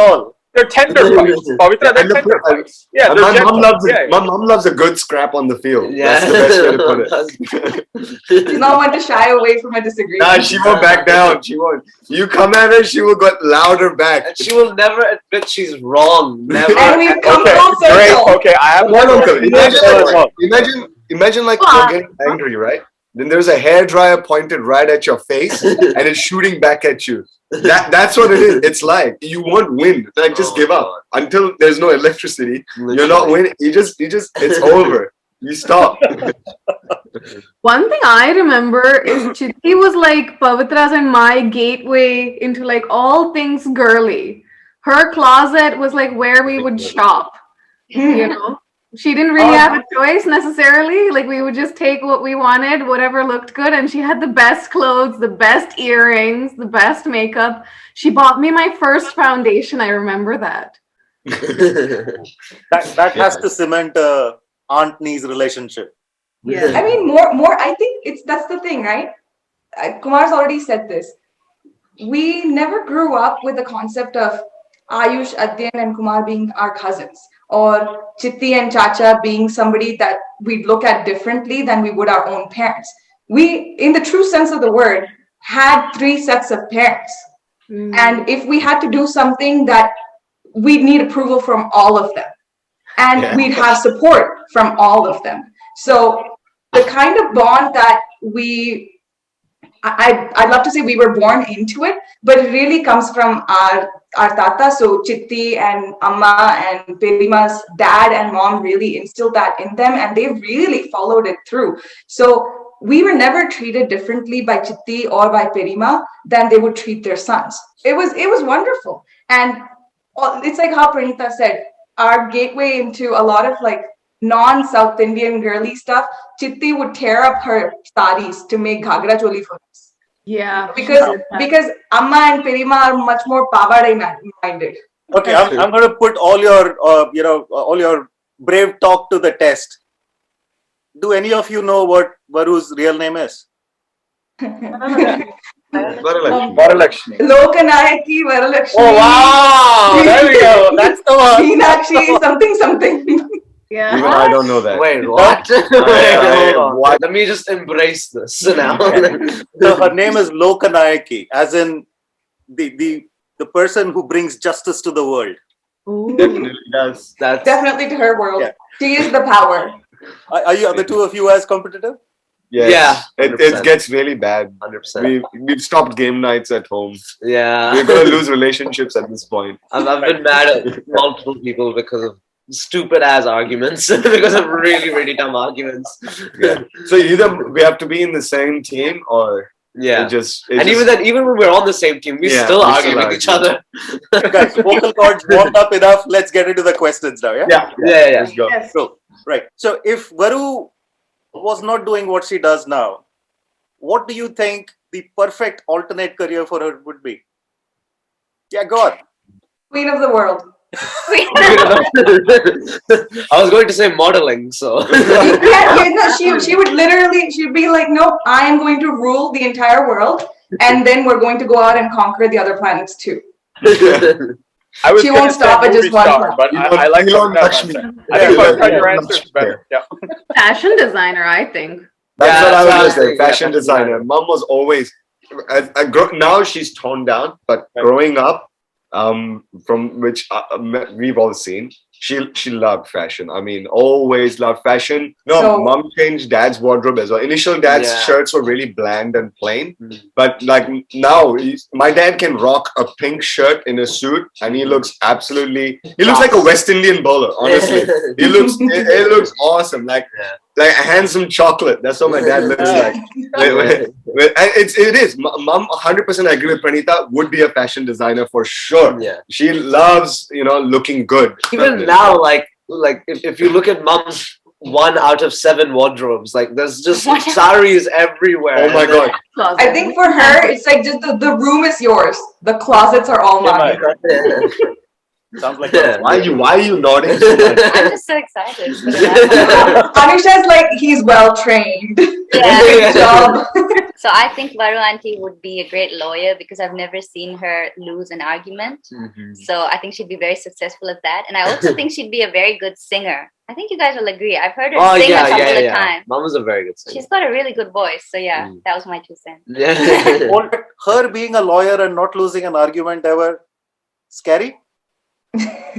They're tender fights. Pavitra, they're tender fights. Yeah, And they're my gentle. mom loves Yeah, my mom loves a good scrap on the field. Yeah. That's the best way to put it. She's not one to shy away from a disagreement. Nah, she won't back down. She won't. You come at her, she will get louder back. And she will never admit she's wrong. Never. And we've come Okay, full great. circle. Okay, I have One uncle. Imagine Imagine like you're getting angry, right? Then there's a hairdryer pointed right at your face and it's shooting back at you. That's what it is. It's like you won't win. Like just give up until there's no electricity. You're not winning. You just it's over. You stop. One thing I remember is Chitti was like Pavitra's and my gateway into like all things girly. Her closet was like where we would shop, you know? She didn't really have a choice necessarily. Like we would just take what we wanted, whatever looked good. And she had the best clothes, the best earrings, the best makeup. She bought me my first foundation. I remember that. that has to cement aunt niece relationship. Yeah. I mean, more. I think that's the thing, right? Kumar's already said this. We never grew up with the concept of Ayush, Adyan, and Kumar being our cousins, or Chitti and Chacha being somebody that we'd look at differently than we would our own parents. We, in the true sense of the word, had 3 sets of parents. And if we had to do something that we'd need approval from all of them, and we'd have support from all of them. So the kind of bond that we I'd love to say we were born into it, but it really comes from our tata. So Chitti and Amma and Perima's dad and mom really instilled that in them, and they really followed it through. So we were never treated differently by Chitti or by Perima than they would treat their sons. It was wonderful, and it's like how Pranita said, our gateway into a lot of like non-South Indian girly stuff. Chitti would tear up her saris to make ghagra choli for us. Yeah. Because Amma and Perima are much more pavadai minded. Okay, I'm going to put all your all your brave talk to the test. Do any of you know what Varu's real name is? Varalakshmi. Lokanayaki Varalakshmi. Oh wow! There we go. That's the one. Meenakshi something. Yeah. Even I don't know that. Wait, what? Wait, hold on. Let me just embrace this now. So her name is Lokanayaki, as in the person who brings justice to the world. Definitely does. That's definitely to her world. Yeah. She is the power. Are the two of you as competitive? Yes. Yeah, It gets really bad. 100%. We've stopped game nights at home. Yeah. We're gonna lose relationships at this point. I've been mad at multiple people because of stupid ass arguments, because of really, really dumb arguments. Yeah. So either we have to be in the same team or Yeah. even when we're on the same team, we still argue with each other. Guys, vocal cords warmed up enough. Let's get into the questions now. Yeah. Yeah. Let's go. Yes. So, right. So if Varu was not doing what she does now, what do you think the perfect alternate career for her would be? Yeah, go on. Queen of the world. I was going to say modeling, so She would literally, she'd be like, no, I am going to rule the entire world, and then we're going to go out and conquer the other planets too. She won't stop at just one star, but I like Elon that Musk. answer. I think your answer is better. Yeah. Fashion designer, I think. That's what I was going to say. Yeah, Fashion designer. Mom was always. Now she's toned down, but growing up, from which we've all seen, she loved fashion. I mean, always loved fashion. Mom changed dad's wardrobe as well. Initial dad's shirts were really bland and plain, but like now, my dad can rock a pink shirt in a suit, and he looks like a West Indian bowler. Honestly, it looks awesome. Like a handsome chocolate. That's what my dad looks like. It is. Mom, 100% agree with Pranita. Would be a fashion designer for sure. Yeah. She loves, looking good. even now, like if you look at Mom's 1 out of 7 wardrobes, like there's just saris everywhere. Oh my god. I think for her, it's like just the room is yours. The closets are all mine. Sounds like Why are you nodding? I'm just so excited. For that. Anisha's like, he's well trained. Yeah. Good job. So I think Varu auntie would be a great lawyer because I've never seen her lose an argument. So I think she'd be very successful at that. And I also think she'd be a very good singer. I think you guys will agree. I've heard her sing a couple of times. Mom was a very good singer. She's got a really good voice. So yeah, that was my 2 cents. Yeah. her being a lawyer and not losing an argument ever scary?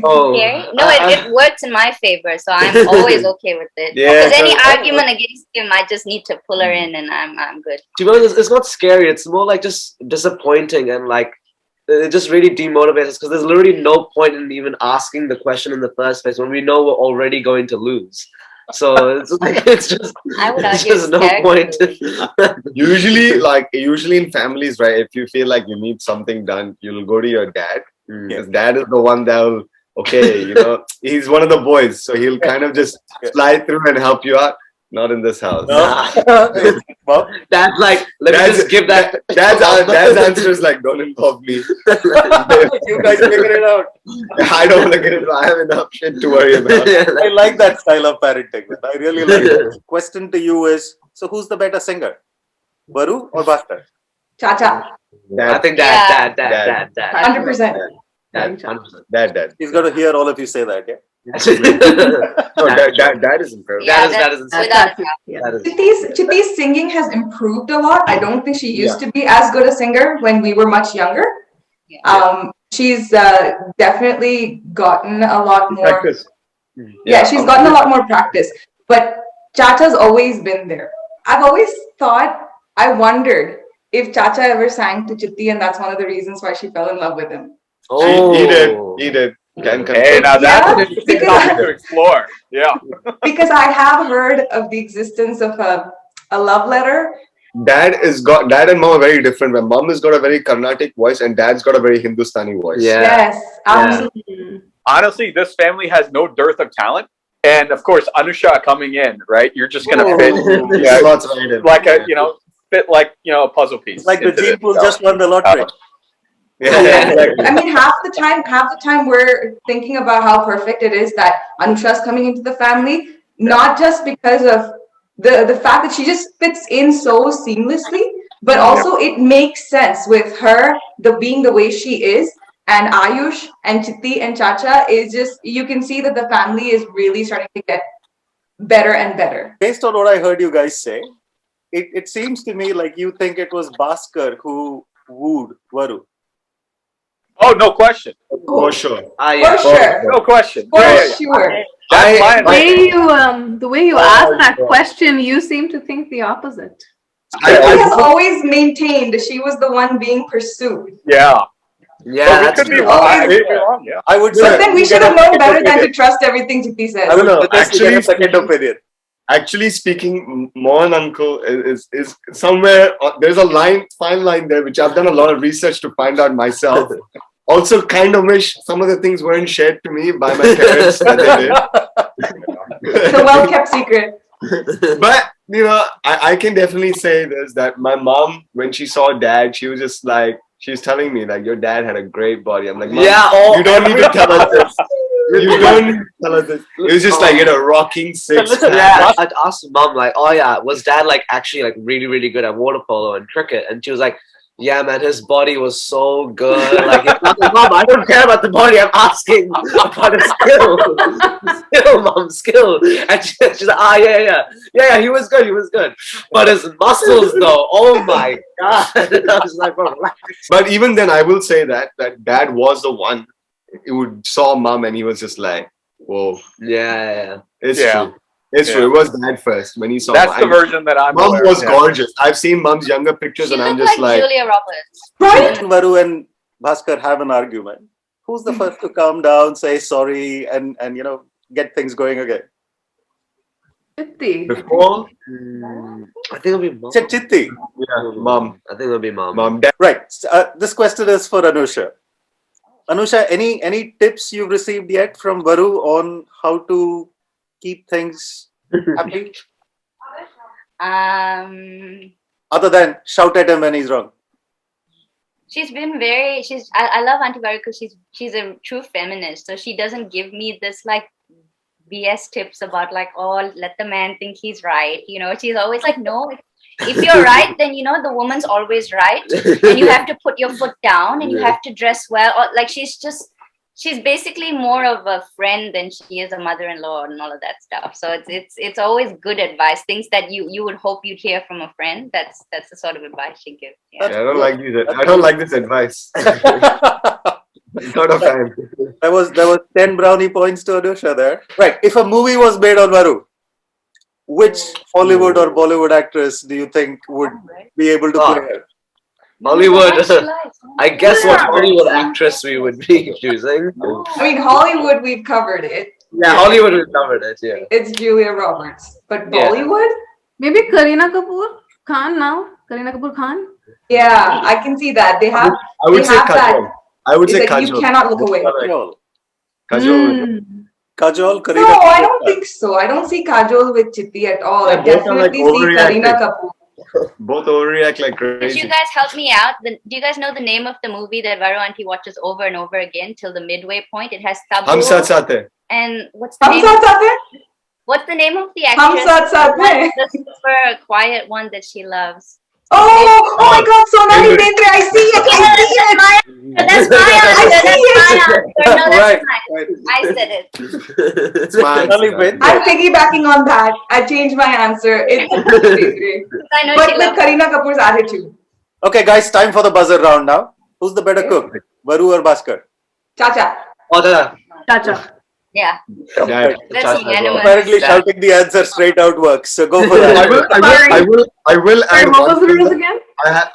Oh. Scary? No, it works in my favor, so I'm always okay with it. Yeah, Because any argument against him, I just need to pull her in, and I'm good. To be honest, it's not scary. It's more like just disappointing, and like it just really demotivates us because there's literally no point in even asking the question in the first place when we know we're already going to lose. So it's like I would it's argue just it's no point. Usually in families, right? If you feel like you need something done, you'll go to your dad. Because dad is the one that'll, he's one of the boys, so he'll kind of just slide through and help you out. Not in this house. Dad's like, let me just give that. Dad's answer is like, don't involve me. You guys figure it out. I don't want to get into. I have enough shit to worry about. I like that style of parenting. I really like it. Question to you is, so who's the better singer? Varu or Bhaskar? Cha-cha. I think dad. 100%. Dad. He's got to hear all of you say that, yeah? No, dad is incredible. That is Chitti's singing has improved a lot. I don't think she used to be as good a singer when we were much younger. She's definitely gotten a lot more Practice. she's gotten a lot more practice. But Chacha's always been there. I've always thought, I wondered if Chacha ever sang to Chitti, and that's one of the reasons why she fell in love with him. Oh. He did. He did. Hey, now that's an interesting topic to explore. Yeah. Because I have heard of the existence of a love letter. Dad and mom are very different. When mom has got a very Carnatic voice and dad's got a very Hindustani voice. Yeah. Yes, absolutely. Honestly, this family has no dearth of talent. And of course, Anusha coming in, right? You're just gonna fit, like a, fit like a puzzle piece. Like the into gene this. pool So, just won the lottery. Exactly. I mean, half the time we're thinking about how perfect it is that Anusha's coming into the family, not just because of the fact that she just fits in so seamlessly, but also it makes sense with her being the way she is, and Ayush and Chitti and Chacha is just, you can see that the family is really starting to get better and better. Based on what I heard you guys say, it seems to me like you think it was Bhaskar who wooed Varu. Oh, no question. For sure. For sure. No question. For Yeah. sure. The way you asked that question, you seem to think the opposite. She has always maintained she was the one being pursued. Yeah. Yeah, But we that's could be true. wrong. I could be wrong. Yeah. I would But say. then we should have known better than to trust everything Chitti says. I don't know. Actually, a second opinion. Actually speaking, Mohan uncle is somewhere. There's a fine line there, which I've done a lot of research to find out myself. Also, kind of wish some of the things weren't shared to me by my parents that they did. It's a well-kept secret. But I can definitely say this, that my mom, when she saw dad, she was just like, she was telling me like, your dad had a great body. I'm like, Mom, you don't need to tell us this. You don't need to tell us this. It was just like rocking six. Yeah, I'd asked mom like, oh yeah, was dad like actually like really really good at water polo and cricket? And she was like, yeah man, his body was so good. Like, mom, I don't care about the body. I'm asking about his skill. Skill, mom, skill. And she's like, yeah, he was good. But his muscles though, oh my god. I was like, bro, relax. But even then, I will say that dad was the one who saw mom and he was just like, whoa. Yeah. It's true. It's true. It was dad first when he saw That's mom. the version that I'm Mom aware was of, gorgeous. I've seen mom's younger pictures She and I'm looked just like like, Julia Roberts. Right? Varu and Bhaskar have an argument. Who's the first to calm down, say sorry, and get things going again? Chitti. before, I think it'll be mom. Chitti. yeah, mom. I think it'll be mom. Mom, dad. Right. This question is for Anusha. Anusha, any tips you've received yet from Varu on how to keep things happy? Other than shout at him when he's wrong. She's been very. I love Auntie Varu because she's a true feminist. So she doesn't give me this like BS tips about like, oh, let the man think he's right. She's always like, no. If you're right, then the woman's always right, and you have to put your foot down, and you have to dress well. Or, like she's basically more of a friend than she is a mother-in-law and all of that stuff. So it's always good advice, things that you would hope you'd hear from a friend. That's the sort of advice she gives. Yeah. I don't like this advice. Not a fan. There was 10 brownie points to Anusha there. Right. If a movie was made on Varu, which Hollywood or Bollywood actress do you think would be able to play her? Hollywood. I guess what Hollywood actress we would be choosing. I mean, Hollywood, we've covered it. Yeah, Hollywood we covered it. Yeah. It's Julia Roberts. But Yeah. Bollywood? Maybe Kareena Kapoor Khan now. Kareena Kapoor Khan. Yeah, I can see that. They have. I would they say have that. Kajol. I would It's say like Kajol. you cannot look away. Kajol. Kajol. Kareena No, I Kapoor. don't think so. I don't see Kajol with Chitti at all. I Yeah, both are, like, definitely see overreacting. Kareena Kapoor. Both overreact like Could crazy. you guys help me out? Do you guys know the name of the movie that Varu Auntie watches over and over again till the midway point? It has Tabu. Hum Saath Saath Hai. And what's the Hum name? Saath Saath Hai? What's the name of the Hum actress? Saath Saath Hai. The super quiet one that she loves. Oh my God, Sonali Bendre, I see it. I see it. That's my answer. That's my answer. No, that's Right, mine. I said it. It's my answer. I'm piggybacking on that. I changed my answer. It's Bendre. I know But she with loves Kareena Kapoor's attitude. Okay, guys, time for the buzzer round now. Who's the better cook, Varu or Bhaskar? Chacha. Oh, the Chacha. Yeah. Dad. That's unanimous. Apparently, shouting the answer straight out works. So go for that. I will Sorry, add what one was the thing. rules again?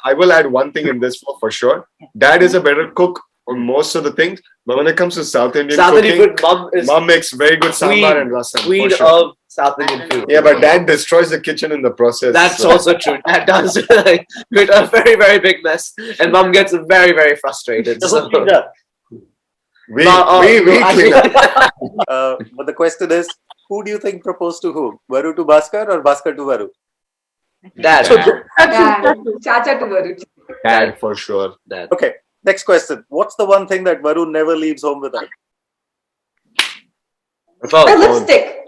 I will add one thing in this for sure. Dad is a better cook on most of the things, but when it comes to South Indian cooking, mom makes very good sambar and rasam. Queen for sure. of South Indian food. Yeah, but dad destroys the kitchen in the process. That's so. also true. Dad does create a very, very big mess, and mom gets very, very frustrated. So. We actually, clean up. But the question is, who do you think proposed to whom? Varu to Bhaskar or Bhaskar to Varu? Dad. Chacha to Varu. Dad, for sure. Dad. Okay, next question. What's the one thing that Varu never leaves home without? Lipstick.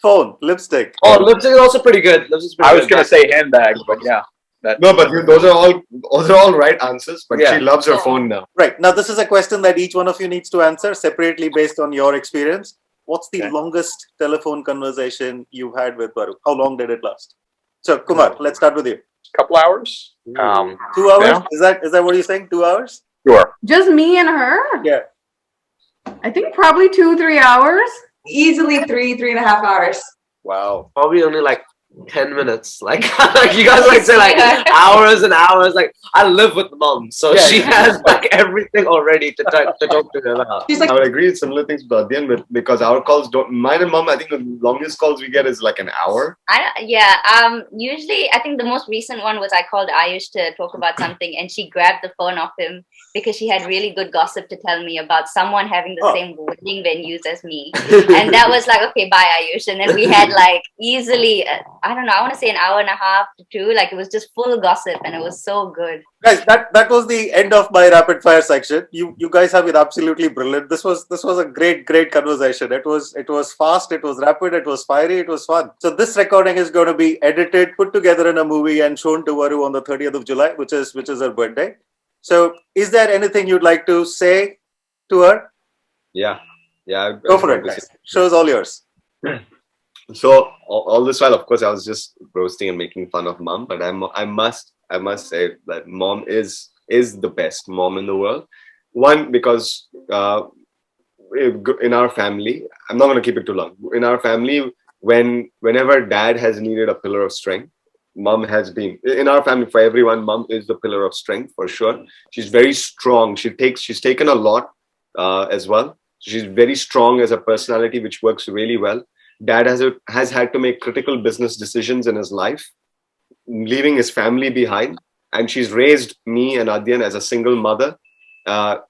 Phone, lipstick. Oh, lipstick is also pretty good. I was going to say handbag, but yeah. No, but those are all right answers. But she loves her phone now. Right. Now, this is a question that each one of you needs to answer separately based on your experience. What's the longest telephone conversation you've had with Varu? How long did it last? So, Kumar, let's start with you. Couple hours. 2 hours? Yeah. Is that what you're saying? 2 hours? Sure. Just me and her? Yeah. I think probably 2-3 hours. Easily 3.5 hours. Wow. Probably only like 10 minutes. Like you guys like say like hours and hours. Like I live with mom, so she has like everything already to talk to her about. I would agree with similar things with Adyan, because our calls don't. Mine and mom, I think the longest calls we get is like an hour. Usually, I think the most recent one was I called Ayush to talk about something, and she grabbed the phone off him because she had really good gossip to tell me about someone having the same wedding venues as me, and that was like, okay, bye Ayush, and then we had like easily, I don't know, I want to say an hour and a half to 2, like it was just full gossip, and it was so good. Guys, that was the end of my rapid fire section. You guys have been absolutely brilliant. This was a great conversation. It was fast, it was rapid, it was fiery, it was fun. So this recording is going to be edited, put together in a movie, and shown to Varu on the 30th of July, which is her birthday. So, is there anything you'd like to say to her? Yeah. Go for it, guys. Show's all yours. So all this while, of course, I was just roasting and making fun of mom, but I must say that mom is the best mom in the world. One, because in our family, I'm not going to keep it too long. In our family, whenever dad has needed a pillar of strength, mom has been. In our family, for everyone, mom is the pillar of strength for sure. She's very strong. She's taken a lot as well. She's very strong as a personality, which works really well. Dad has had to make critical business decisions in his life, leaving his family behind. And she's raised me and Adyan as a single mother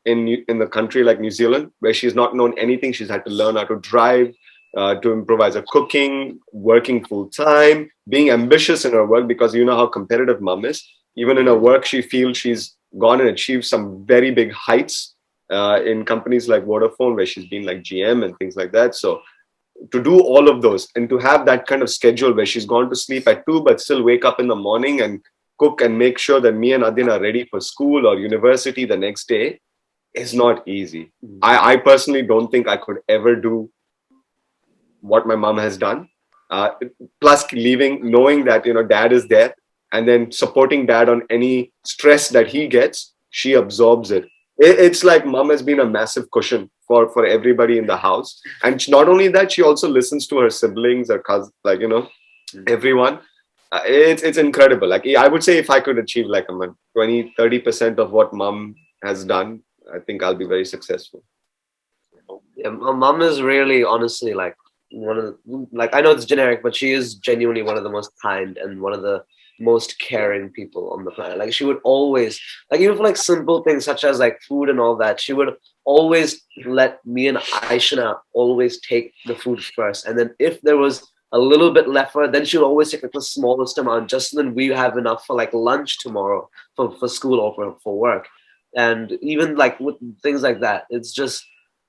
in the country like New Zealand, where she's not known anything. She's had to learn how to drive, to improvise her cooking, working full time, being ambitious in her work, because you know how competitive mom is. Even in her work, she feels she's gone and achieved some very big heights in companies like Vodafone, where she's been like GM and things like that. So to do all of those and to have that kind of schedule where she's gone to sleep at 2 but still wake up in the morning and cook and make sure that me and Adyan are ready for school or university the next day is not easy. I personally don't think I could ever do what my mom has done. Plus knowing that, dad is there, and then supporting dad on any stress that he gets, she absorbs it. It's like mom has been a massive cushion for everybody in the house. And not only that, she also listens to her siblings, her cousins, everyone. It's incredible. Like, I would say if I could achieve like 20-30% of what mom has done, I think I'll be very successful. Yeah, mom is really, honestly, like one of the, I know it's generic, but she is genuinely one of the most kind and one of the most caring people on the planet. Like, she would always, even for simple things such as food and all that, she would always let me and Aishana always take the food first, and then if there was a little bit left for her, then she would always take the smallest amount, just so then we have enough for lunch tomorrow for school or for work. And even with things like that, it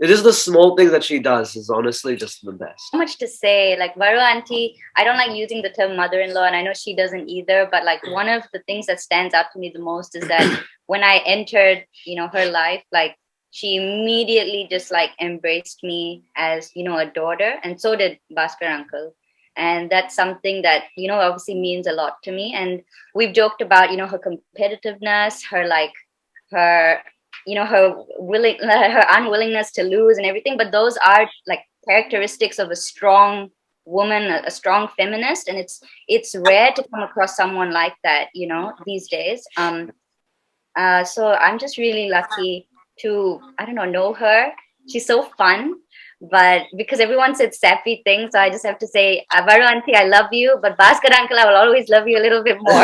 is the small things that she does is honestly just the best. So much to say. Varu auntie, I don't like using the term mother-in-law, and I know she doesn't either, but one of the things that stands out to me the most is that when I entered, her life, she immediately just embraced me as, a daughter, and so did Bhaskar uncle. And that's something that, obviously means a lot to me. And we've joked about, her competitiveness, her her unwillingness to lose and everything. But those are like characteristics of a strong woman, a strong feminist, and it's rare to come across someone like that, these days. So I'm just really lucky to, I don't know her. She's so fun. But because everyone said sappy things, so I just have to say, Varu auntie, I love you, but Bhaskar uncle, I will always love you a little bit more.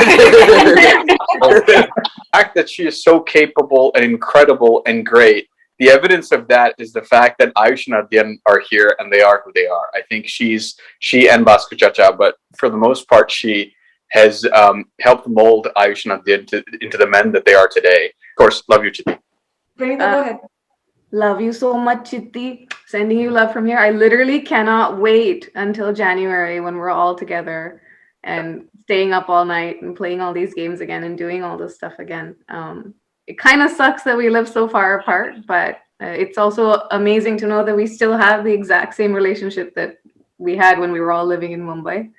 The fact that she is so capable and incredible and great, the evidence of that is the fact that Ayush and Adyan are here and they are who they are. I think she and Bhaskar Chacha, but for the most part, she has helped mold Ayush and Adyan into the men that they are today. Of course, love you, Chitti. Pranita, go ahead. Love you so much, Chitti. Sending you love from here. I literally cannot wait until January when we're all together and staying up all night and playing all these games again and doing all this stuff again. It kind of sucks that we live so far apart, but it's also amazing to know that we still have the exact same relationship that we had when we were all living in Mumbai.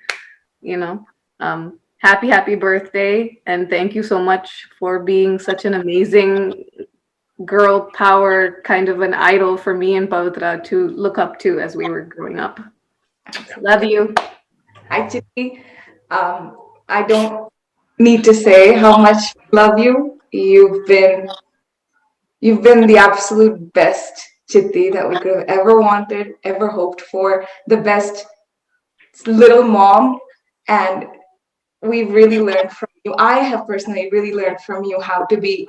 Happy birthday, and thank you so much for being such an amazing girl power, kind of an idol for me and Pavitra to look up to as we were growing up. Love you. Hi, Chitti. I don't need to say how much I love you. You've been the absolute best Chitti that we could have ever wanted, ever hoped for. The best little mom, and we've really learned from you. I have personally really learned from you how to be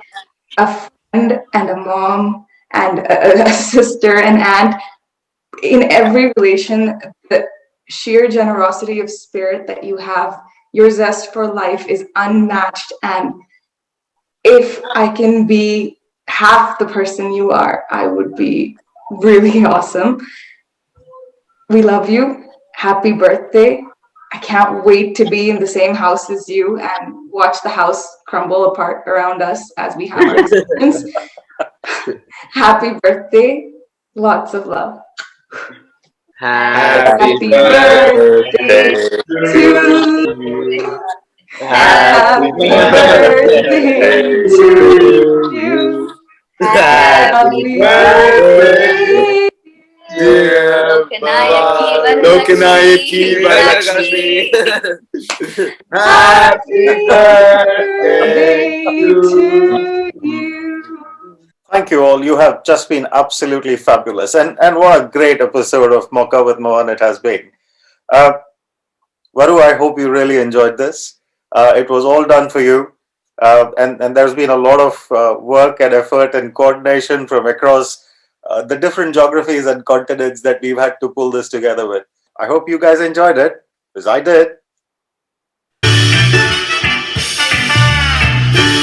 a friend and a mom and a sister and aunt in every relation. The sheer generosity of spirit that you have, your zest for life is unmatched, and if I can be half the person you are, I would be really awesome. We love you. Happy birthday. I can't wait to be in the same house as you and watch the house crumble apart around us as we have our experience. Happy birthday. Lots of love. Happy birthday to you. Happy birthday to you. Happy birthday, dear Lokanayaki Varalakshmi. Happy birthday to you. Thank you all. You have just been absolutely fabulous. And what a great episode of Mocha with Mohan it has been. Varu, I hope you really enjoyed this. It was all done for you. And there's been a lot of work and effort and coordination from across the different geographies and continents that we've had to pull this together with. I hope you guys enjoyed it, because I did.